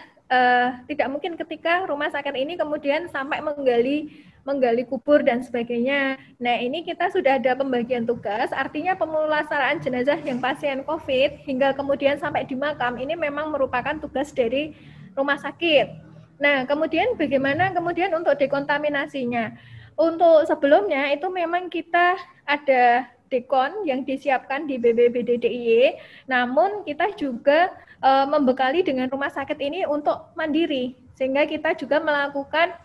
tidak mungkin ketika rumah sakit ini kemudian sampai menggali kubur dan sebagainya. Nah, ini kita sudah ada pembagian tugas, artinya pemulasaraan jenazah yang pasien COVID hingga kemudian sampai di makam ini memang merupakan tugas dari rumah sakit. Nah, kemudian bagaimana kemudian untuk dekontaminasinya? Untuk sebelumnya itu memang kita ada dekon yang disiapkan di BPBD DIY, namun kita juga membekali dengan rumah sakit ini untuk mandiri, sehingga kita juga melakukan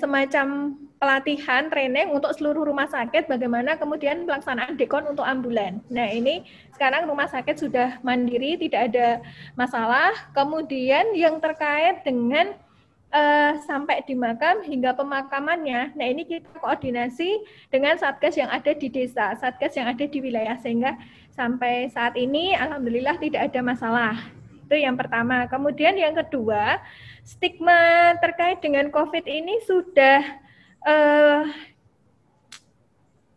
semacam pelatihan training untuk seluruh rumah sakit bagaimana kemudian pelaksanaan dekon untuk ambulan. Nah, ini sekarang rumah sakit sudah mandiri, tidak ada masalah. Kemudian yang terkait dengan sampai di makam hingga pemakamannya, nah ini kita koordinasi dengan satgas yang ada di desa, satgas yang ada di wilayah, sehingga sampai saat ini alhamdulillah tidak ada masalah. Itu yang pertama. Kemudian yang kedua, stigma terkait dengan COVID ini sudah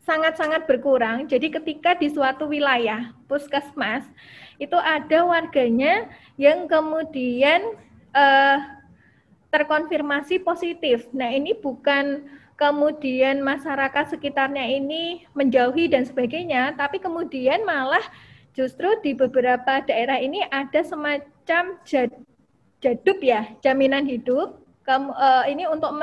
sangat-sangat berkurang. Jadi ketika di suatu wilayah puskesmas itu ada warganya yang kemudian terkonfirmasi positif. Nah, ini bukan kemudian masyarakat sekitarnya ini menjauhi dan sebagainya, tapi kemudian malah justru di beberapa daerah ini ada semacam jadub ya, jaminan hidup. Ini untuk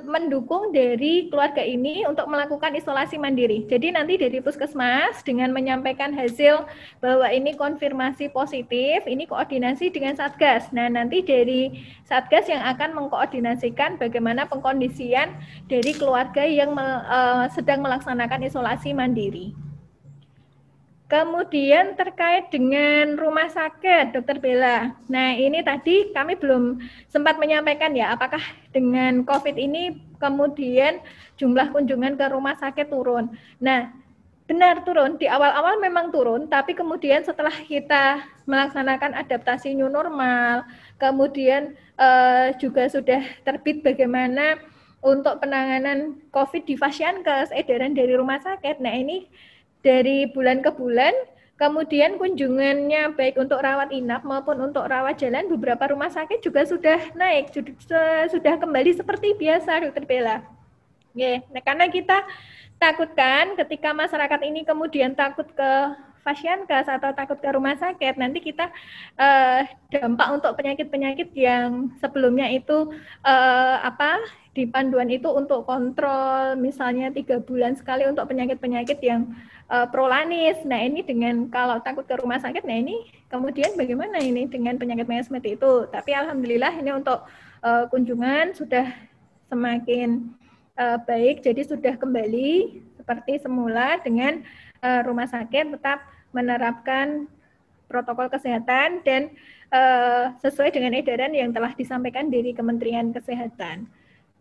mendukung dari keluarga ini untuk melakukan isolasi mandiri. Jadi nanti dari puskesmas dengan menyampaikan hasil bahwa ini konfirmasi positif, ini koordinasi dengan satgas. Nah, nanti dari satgas yang akan mengkoordinasikan bagaimana pengkondisian dari keluarga yang sedang melaksanakan isolasi mandiri. Kemudian terkait dengan rumah sakit, Dr. Bella. Nah, ini tadi kami belum sempat menyampaikan ya, apakah dengan COVID ini kemudian jumlah kunjungan ke rumah sakit turun. Nah, benar turun, di awal-awal memang turun, tapi kemudian setelah kita melaksanakan adaptasi new normal, kemudian juga sudah terbit bagaimana untuk penanganan COVID di Fasiankes, edaran dari rumah sakit. Nah, ini dari bulan ke bulan, kemudian kunjungannya baik untuk rawat inap maupun untuk rawat jalan, beberapa rumah sakit juga sudah naik, sudah kembali seperti biasa, Dr. Bella. Nah, karena kita takutkan ketika masyarakat ini kemudian takut ke Fasiankes atau takut ke rumah sakit, nanti kita dampak untuk penyakit-penyakit yang sebelumnya itu di panduan itu untuk kontrol, misalnya 3 bulan sekali untuk penyakit-penyakit yang prolanis. Nah, ini dengan kalau takut ke rumah sakit, nah ini kemudian bagaimana ini dengan penyakit-penyakit seperti itu. Tapi alhamdulillah ini untuk kunjungan sudah semakin baik, jadi sudah kembali seperti semula dengan rumah sakit tetap menerapkan protokol kesehatan dan sesuai dengan edaran yang telah disampaikan dari Kementerian Kesehatan.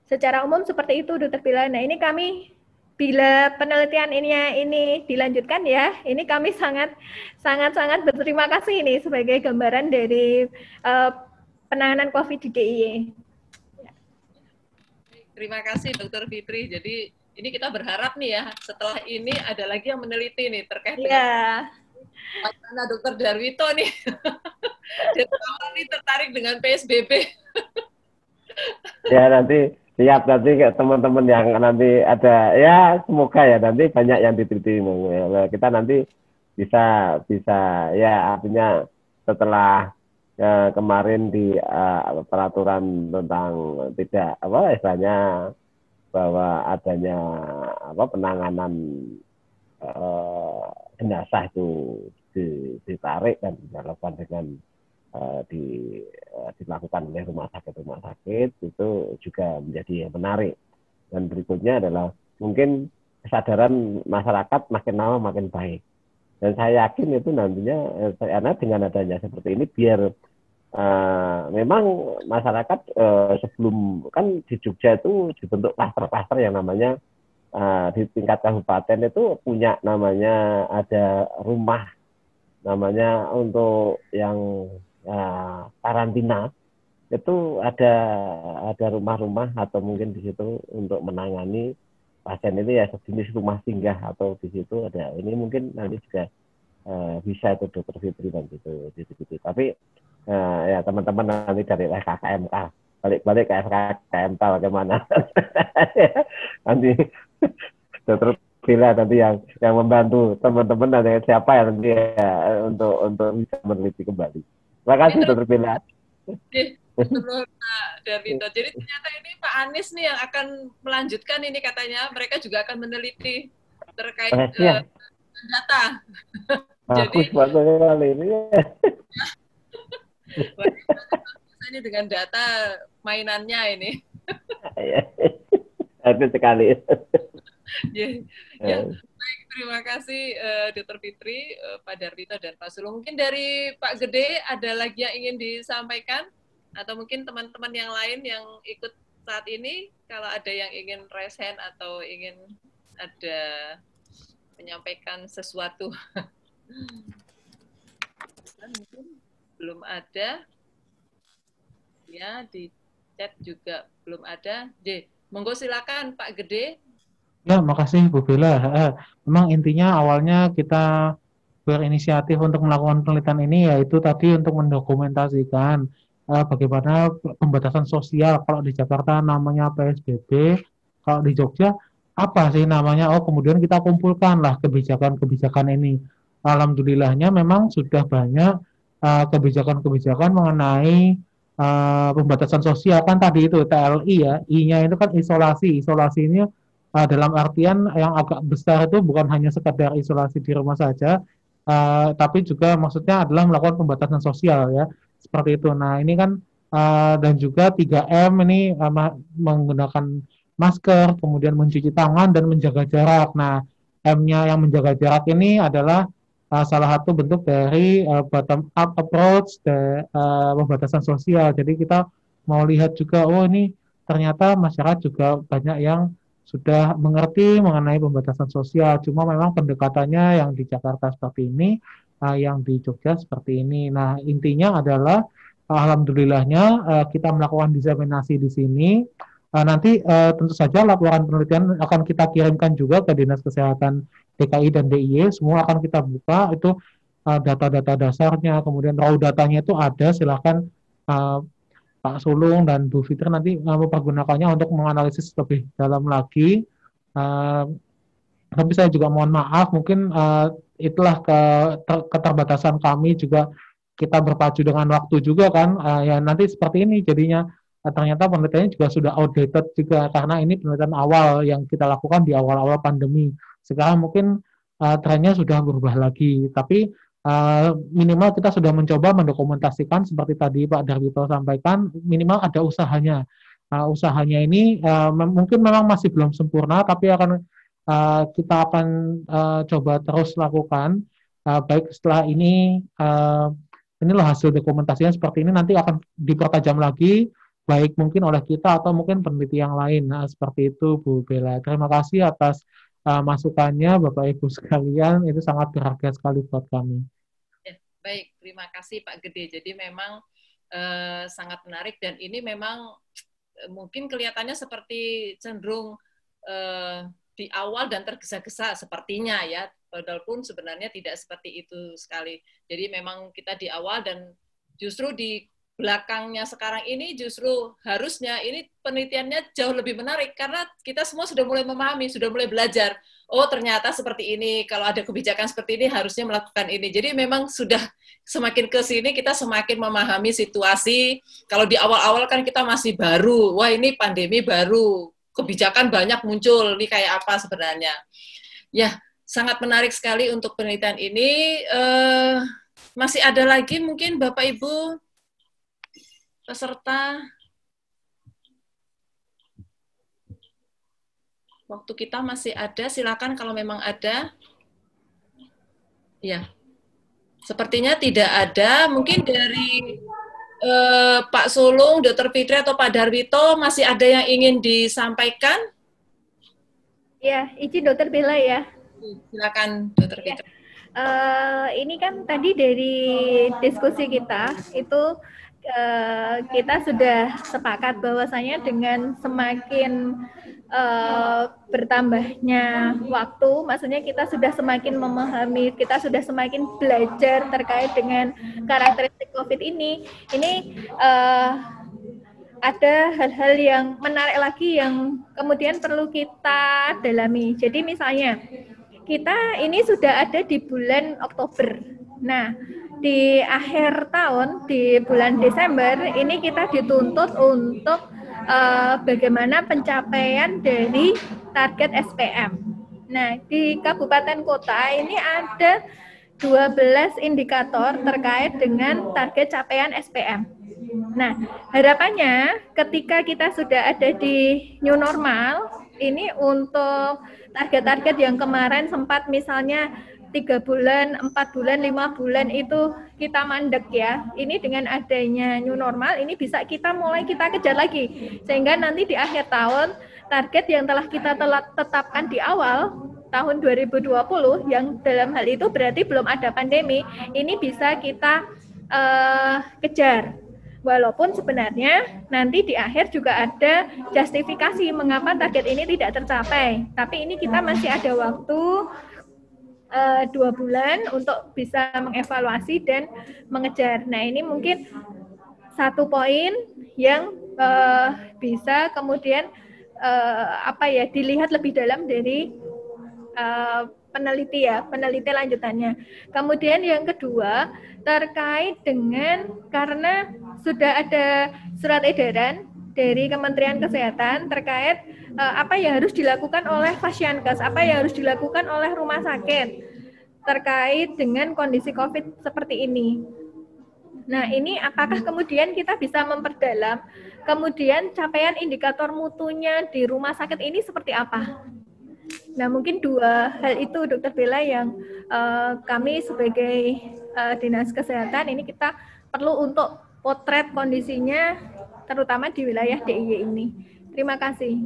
Secara umum seperti itu, Dr. Bella. Nah, ini kami bila penelitian ini dilanjutkan ya, ini kami sangat berterima kasih ini sebagai gambaran dari penanganan COVID di DIY. Terima kasih Dr. Fitri. Jadi ini kita berharap nih ya, setelah ini ada lagi yang meneliti nih terkait dengan wacana Dr. Darwito nih. Jadi kamu nih tertarik dengan PSBB. Ya, nanti siap nanti teman-teman yang nanti ada, ya semoga ya nanti banyak yang diteliti. Kita nanti bisa ya, artinya setelah kemarin di peraturan tentang tidak istilahnya bahwa adanya penanganan jenazah itu ditarik dan dilakukan dengan dilakukan oleh rumah sakit itu juga menjadi menarik. Dan berikutnya adalah mungkin kesadaran masyarakat makin lama makin baik. Dan saya yakin itu nantinya karena dengan adanya seperti ini biar memang masyarakat sebelum kan di Jogja itu dibentuk klaster-klaster yang namanya di tingkat kabupaten itu punya namanya ada rumah namanya untuk yang karantina itu ada rumah-rumah atau mungkin di situ untuk menangani pasien itu ya sejenis rumah singgah atau di situ ada ini mungkin nanti juga bisa itu Dr. Fitri dan gitu. Tapi ya teman-teman nanti dari FKKMK balik ke FKKMK bagaimana nanti Dr. Bella nanti yang membantu teman-teman nanti siapa yang nanti ya, untuk bisa meneliti kembali. Terima kasih Dr. Bella. Menurut Pak Darwito, jadi ternyata ini Pak Pak Anies nih yang akan melanjutkan ini katanya. Mereka juga akan meneliti terkait data. Jadi sebetulnya kali ini. Ini dengan data mainannya ini. Itu sekali. Ya, baik, terima kasih Dr. Fitri, Pak Darwito dan Pak Sulung. Mungkin dari Pak Gede ada lagi yang ingin disampaikan atau mungkin teman-teman yang lain yang ikut saat ini kalau ada yang ingin raise hand atau ingin ada menyampaikan sesuatu. Mungkin belum ada. Ya, di chat juga belum ada. Monggo silakan Pak Gede. Ya, makasih Bu Bella. Memang intinya awalnya kita berinisiatif untuk melakukan penelitian ini yaitu tadi untuk mendokumentasikan bagaimana pembatasan sosial. Kalau di Jakarta namanya PSBB, kalau di Jogja apa sih namanya? Oh, kemudian kita kumpulkanlah kebijakan-kebijakan ini. Alhamdulillahnya memang sudah banyak kebijakan-kebijakan mengenai pembatasan sosial kan tadi itu TLI ya, I-nya itu kan isolasi. Isolasi ini dalam artian yang agak besar itu bukan hanya sekedar isolasi di rumah saja, tapi juga maksudnya adalah melakukan pembatasan sosial ya, seperti itu. Nah ini kan dan juga 3M ini menggunakan masker, kemudian mencuci tangan dan menjaga jarak. Nah M-nya yang menjaga jarak ini adalah salah satu bentuk dari bottom up approach pembatasan sosial. Jadi kita mau lihat juga, oh ini ternyata masyarakat juga banyak yang sudah mengerti mengenai pembatasan sosial. Cuma memang pendekatannya yang di Jakarta seperti ini, yang di Jogja seperti ini. Nah intinya adalah alhamdulillahnya kita melakukan diseminasi di sini. Nanti tentu saja laporan penelitian akan kita kirimkan juga ke Dinas Kesehatan DKI dan DIY, semua akan kita buka, itu data-data dasarnya, kemudian raw datanya itu ada, silahkan Pak Sulung dan Bu Fitri nanti mempergunakannya untuk menganalisis lebih dalam lagi. Tapi saya juga mohon maaf, mungkin itulah keterbatasan kami juga, kita berpacu dengan waktu juga kan, ya nanti seperti ini jadinya. Ternyata penelitiannya juga sudah outdated juga, karena ini penelitian awal yang kita lakukan di awal-awal pandemi. Sekarang mungkin trennya sudah berubah lagi, tapi minimal kita sudah mencoba mendokumentasikan seperti tadi Pak Darwito sampaikan, minimal ada usahanya. Usahanya ini mungkin memang masih belum sempurna, tapi kita akan coba terus lakukan. Baik setelah ini loh hasil dokumentasinya seperti ini, nanti akan dipertajam lagi, baik mungkin oleh kita atau mungkin peneliti yang lain. Nah, seperti itu Bu Bella. Terima kasih atas masukannya Bapak Ibu sekalian, itu sangat berharga sekali buat kami. Ya, baik, terima kasih Pak Gede. Jadi memang sangat menarik dan ini memang mungkin kelihatannya seperti cenderung di awal dan tergesa-gesa sepertinya ya, padahal pun sebenarnya tidak seperti itu sekali. Jadi memang kita di awal dan justru di belakangnya sekarang ini justru harusnya ini penelitiannya jauh lebih menarik karena kita semua sudah mulai memahami, sudah mulai belajar. Oh ternyata seperti ini, kalau ada kebijakan seperti ini harusnya melakukan ini. Jadi memang sudah semakin ke sini kita semakin memahami situasi. Kalau di awal-awal kan kita masih baru, wah ini pandemi baru, kebijakan banyak muncul, ini kayak apa sebenarnya. Ya, sangat menarik sekali untuk penelitian ini. Masih ada lagi mungkin Bapak Ibu peserta, waktu kita masih ada, silakan kalau memang ada. Ya, sepertinya tidak ada. Mungkin dari Pak Sulung, Dr. Fitri atau Pak Darwito masih ada yang ingin disampaikan? Ya, izin Dr. Bella ya. Silakan Dr. Fitri. Ini kan tadi dari diskusi kita itu kita sudah sepakat bahwasanya dengan semakin bertambahnya waktu, maksudnya kita sudah semakin memahami, kita sudah semakin belajar terkait dengan karakteristik COVID ini ada hal-hal yang menarik lagi yang kemudian perlu kita dalami. Jadi misalnya kita ini sudah ada di bulan Oktober. Nah, di akhir tahun, di bulan Desember, ini kita dituntut untuk bagaimana pencapaian dari target SPM. Nah, di kabupaten kota ini ada 12 indikator terkait dengan target capaian SPM. Nah, harapannya ketika kita sudah ada di new normal, ini untuk target-target yang kemarin sempat misalnya 3 bulan, 4 bulan, 5 bulan itu kita mandek ya. Ini dengan adanya new normal, ini bisa kita kejar lagi. Sehingga nanti di akhir tahun, target yang telah kita tetapkan di awal tahun 2020, yang dalam hal itu berarti belum ada pandemi, ini bisa kita kejar. Walaupun sebenarnya nanti di akhir juga ada justifikasi mengapa target ini tidak tercapai. Tapi ini kita masih ada waktu 2 bulan untuk bisa mengevaluasi dan mengejar. Nah, ini mungkin satu poin yang bisa kemudian dilihat lebih dalam dari peneliti lanjutannya. Kemudian yang kedua terkait dengan, karena sudah ada surat edaran dari Kementerian Kesehatan terkait apa yang harus dilakukan oleh Fasyankes, apa yang harus dilakukan oleh rumah sakit terkait dengan kondisi COVID seperti ini. Nah, ini apakah kemudian kita bisa memperdalam kemudian capaian indikator mutunya di rumah sakit ini seperti apa? Nah, mungkin dua hal itu, Dr. Bella, yang kami sebagai Dinas Kesehatan ini kita perlu untuk potret kondisinya, terutama di wilayah DIY ini. Terima kasih.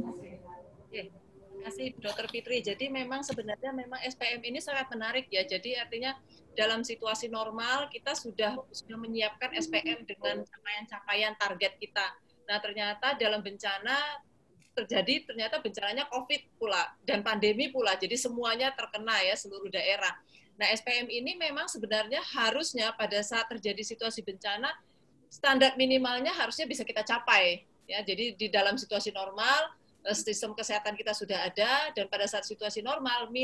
Terima kasih, Dr. Fitri. Jadi memang sebenarnya SPM ini sangat menarik ya. Jadi artinya dalam situasi normal kita sudah menyiapkan SPM dengan capaian-capaian target kita. Nah, ternyata dalam bencana ternyata bencananya COVID pula dan pandemi pula, jadi semuanya terkena ya, seluruh daerah. Nah, SPM ini memang sebenarnya harusnya pada saat terjadi situasi bencana, standar minimalnya harusnya bisa kita capai. Ya, jadi di dalam situasi normal, sistem kesehatan kita sudah ada, dan pada saat situasi normal,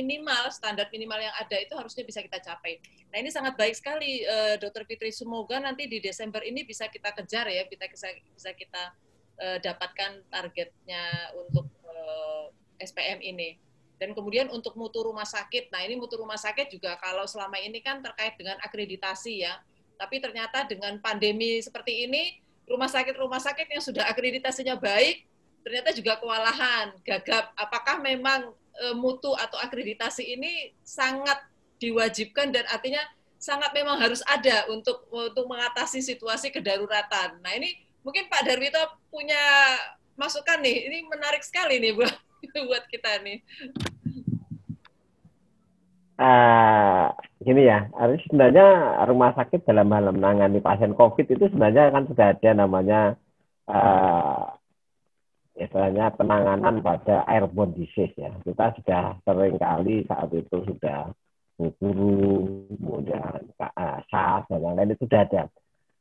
standar minimal yang ada itu harusnya bisa kita capai. Nah, ini sangat baik sekali, Dr. Fitri. Semoga nanti di Desember ini bisa kita kejar ya, bisa kita dapatkan targetnya untuk SPM ini. Dan kemudian untuk mutu rumah sakit, nah ini mutu rumah sakit juga kalau selama ini kan terkait dengan akreditasi ya, tapi ternyata dengan pandemi seperti ini, rumah sakit yang sudah akreditasinya baik, ternyata juga kewalahan, gagap. Apakah memang mutu atau akreditasi ini sangat diwajibkan dan artinya sangat memang harus ada untuk mengatasi situasi kedaruratan. Nah, ini mungkin Pak Darwito punya masukan nih, ini menarik sekali nih buat kita nih. Gini ya, sebenarnya rumah sakit dalam hal menangani pasien COVID itu sebenarnya kan sudah ada namanya istilahnya penanganan pada airborne disease ya. Kita sudah sering kali saat itu sudah guru, kemudian SARS dan lain-lain itu sudah ada.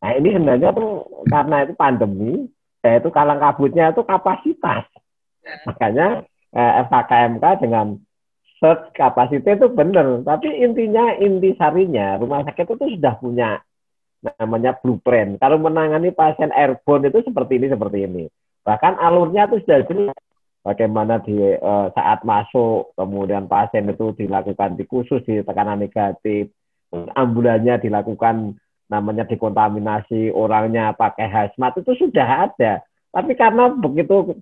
Nah, ini sebenarnya tuh karena itu pandemi, yaitu kalang kabutnya itu kapasitas. Makanya FKKMK dengan search kapasitas itu benar. Tapi intisarinya rumah sakit itu sudah punya namanya blueprint. Kalau menangani pasien airborne itu seperti ini. Bahkan alurnya itu sudah jelas. Bagaimana di saat masuk, kemudian pasien itu dilakukan khusus di tekanan negatif, ambulannya dilakukan namanya dikontaminasi, orangnya pakai hazmat, itu sudah ada. Tapi karena begitu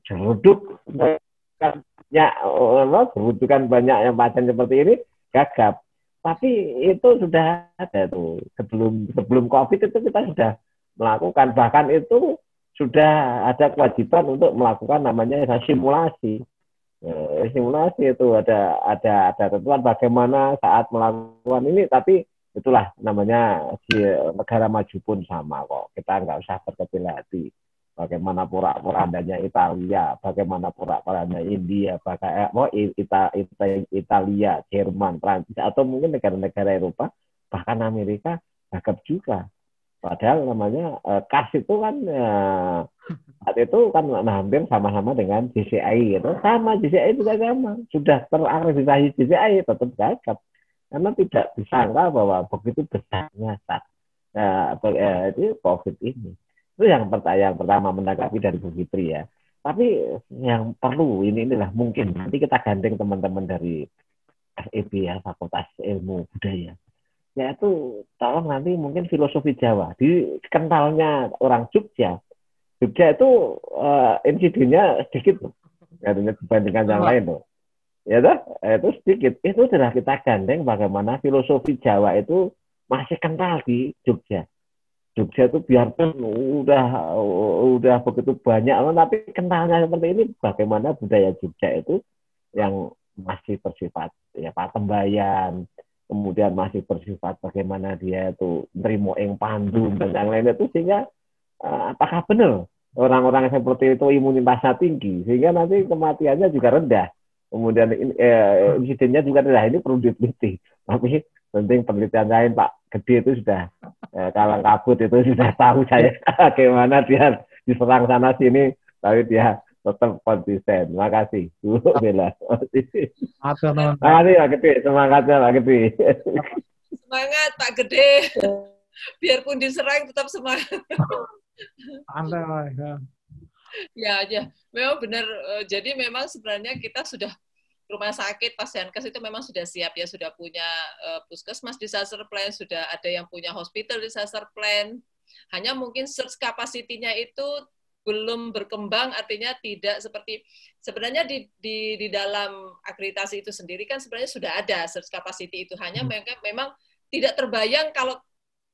kebutuhan banyak yang pasien seperti ini, gagap. Tapi itu sudah ada tuh. Sebelum COVID itu kita sudah melakukan, bahkan itu sudah ada kewajiban untuk melakukan namanya simulasi. Simulasi itu ada ketentuan bagaimana saat melakukan ini, tapi itulah namanya di negara maju pun sama kok. Kita nggak usah berkecil hati. Bagaimana porak-porandanya Italia, bagaimana porak-porandanya India, Italia, Jerman, Prancis, atau mungkin negara-negara Eropa, bahkan Amerika, gagap juga. Padahal namanya KAS itu kan saat itu kan hampir sama-sama dengan JCI gitu. Sama, JCI juga sama. Sudah terakreditasi JCI, tetap gagap. Karena tidak disangka bahwa begitu besarnya itu COVID ini. Itu yang pertama menanggapi dari Bu Fitri ya. Tapi yang perlu inilah mungkin nanti kita gandeng teman-teman dari FEB ya, Fakultas Ilmu Budaya. Yaitu tolong nanti mungkin filosofi Jawa. Di kentalnya orang Jogja itu insidennya sedikit loh, katanya dibandingkan yang lain loh. Ya toh, itu sedikit. Itu sudah kita gandeng bagaimana filosofi Jawa itu masih kental di Jogja. Jogja itu biarpun udah begitu banyak, tapi kentalnya seperti ini bagaimana budaya Jogja itu yang masih bersifat ya patembayan, kemudian masih bersifat bagaimana dia itu nerimo ing pandu dan yang lain itu, sehingga apakah benar orang-orang seperti itu imunitasnya tinggi sehingga nanti kematiannya juga rendah, kemudian insidennya juga rendah. Ini perlu diteliti, tapi penting penelitian lain Pak Gede itu sudah kalang kabut, itu sudah tahu saya bagaimana dia diserang sana sini, tapi dia tetap konsisten. Terima kasih Bu Bella. Terima kasih Pak Gede, semangatnya Pak Gede. Semangat Pak Gede, biarpun diserang tetap semangat. Ya, memang benar. Jadi memang sebenarnya kita sudah rumah sakit Pasienkes itu memang sudah siap ya, sudah punya puskesmas disaster plan, sudah ada yang punya hospital disaster plan. Hanya mungkin search capacity-nya itu belum berkembang, artinya tidak seperti sebenarnya di dalam akreditasi itu sendiri kan sebenarnya sudah ada search capacity itu, hanya memang tidak terbayang kalau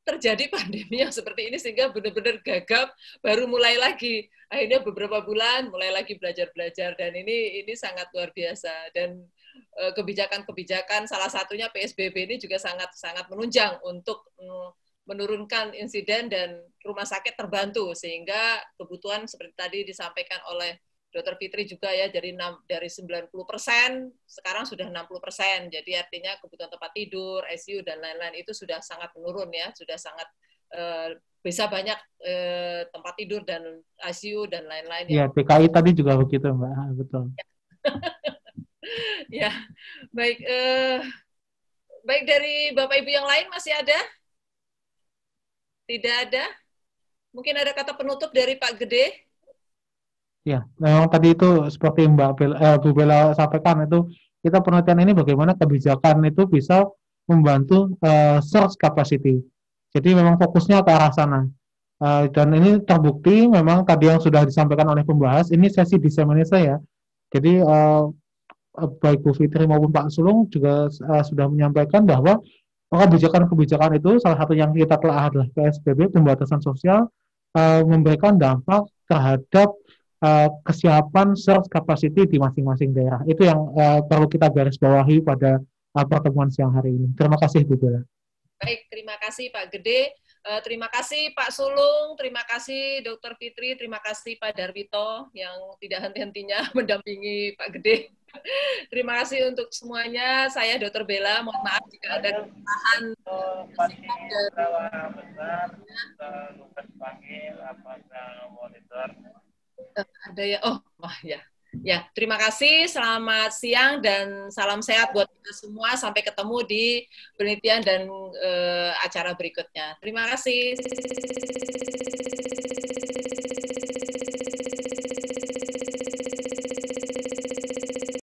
terjadi pandemi yang seperti ini sehingga benar-benar gagap, baru mulai lagi. Akhirnya beberapa bulan mulai lagi belajar-belajar, dan ini sangat luar biasa. Dan kebijakan-kebijakan salah satunya PSBB ini juga sangat menunjang untuk menurunkan insiden dan rumah sakit terbantu, sehingga kebutuhan seperti tadi disampaikan oleh Dr. Fitri juga ya, dari 90% sekarang sudah 60%. Jadi artinya kebutuhan tempat tidur, ICU dan lain-lain itu sudah sangat menurun ya, sudah sangat bisa banyak tempat tidur dan ICU dan lain-lain. Ya, TKI tadi juga begitu Mbak, betul. Ya, baik. Baik, dari Bapak Ibu yang lain masih ada? Tidak ada? Mungkin ada kata penutup dari Pak Gede? Ya, memang tadi itu seperti Bu Bella sampaikan, itu kita penelitian ini bagaimana kebijakan itu bisa membantu search capacity. Jadi memang fokusnya ke arah sana. Dan ini terbukti memang tadi yang sudah disampaikan oleh pembahas, ini sesi diseminasi ya. Jadi baik Bu Fitri maupun Pak Sulung juga sudah menyampaikan bahwa kebijakan-kebijakan itu salah satu yang kita telah adalah PSBB, pembatasan sosial, memberikan dampak terhadap kesiapan search capacity di masing-masing daerah. Itu yang perlu kita garis bawahi pada pertemuan siang hari ini. Terima kasih Bu Bella. Baik, terima kasih Pak Gede, terima kasih Pak Sulung, terima kasih Dr. Fitri, terima kasih Pak Darwito yang tidak henti-hentinya mendampingi Pak Gede. Terima kasih untuk semuanya. Saya Dr. Bella, mohon maaf jika ada kesalahan. Ada ya, ya. Terima kasih. Selamat siang dan salam sehat buat kita semua. Sampai ketemu di penelitian dan acara berikutnya. Terima kasih.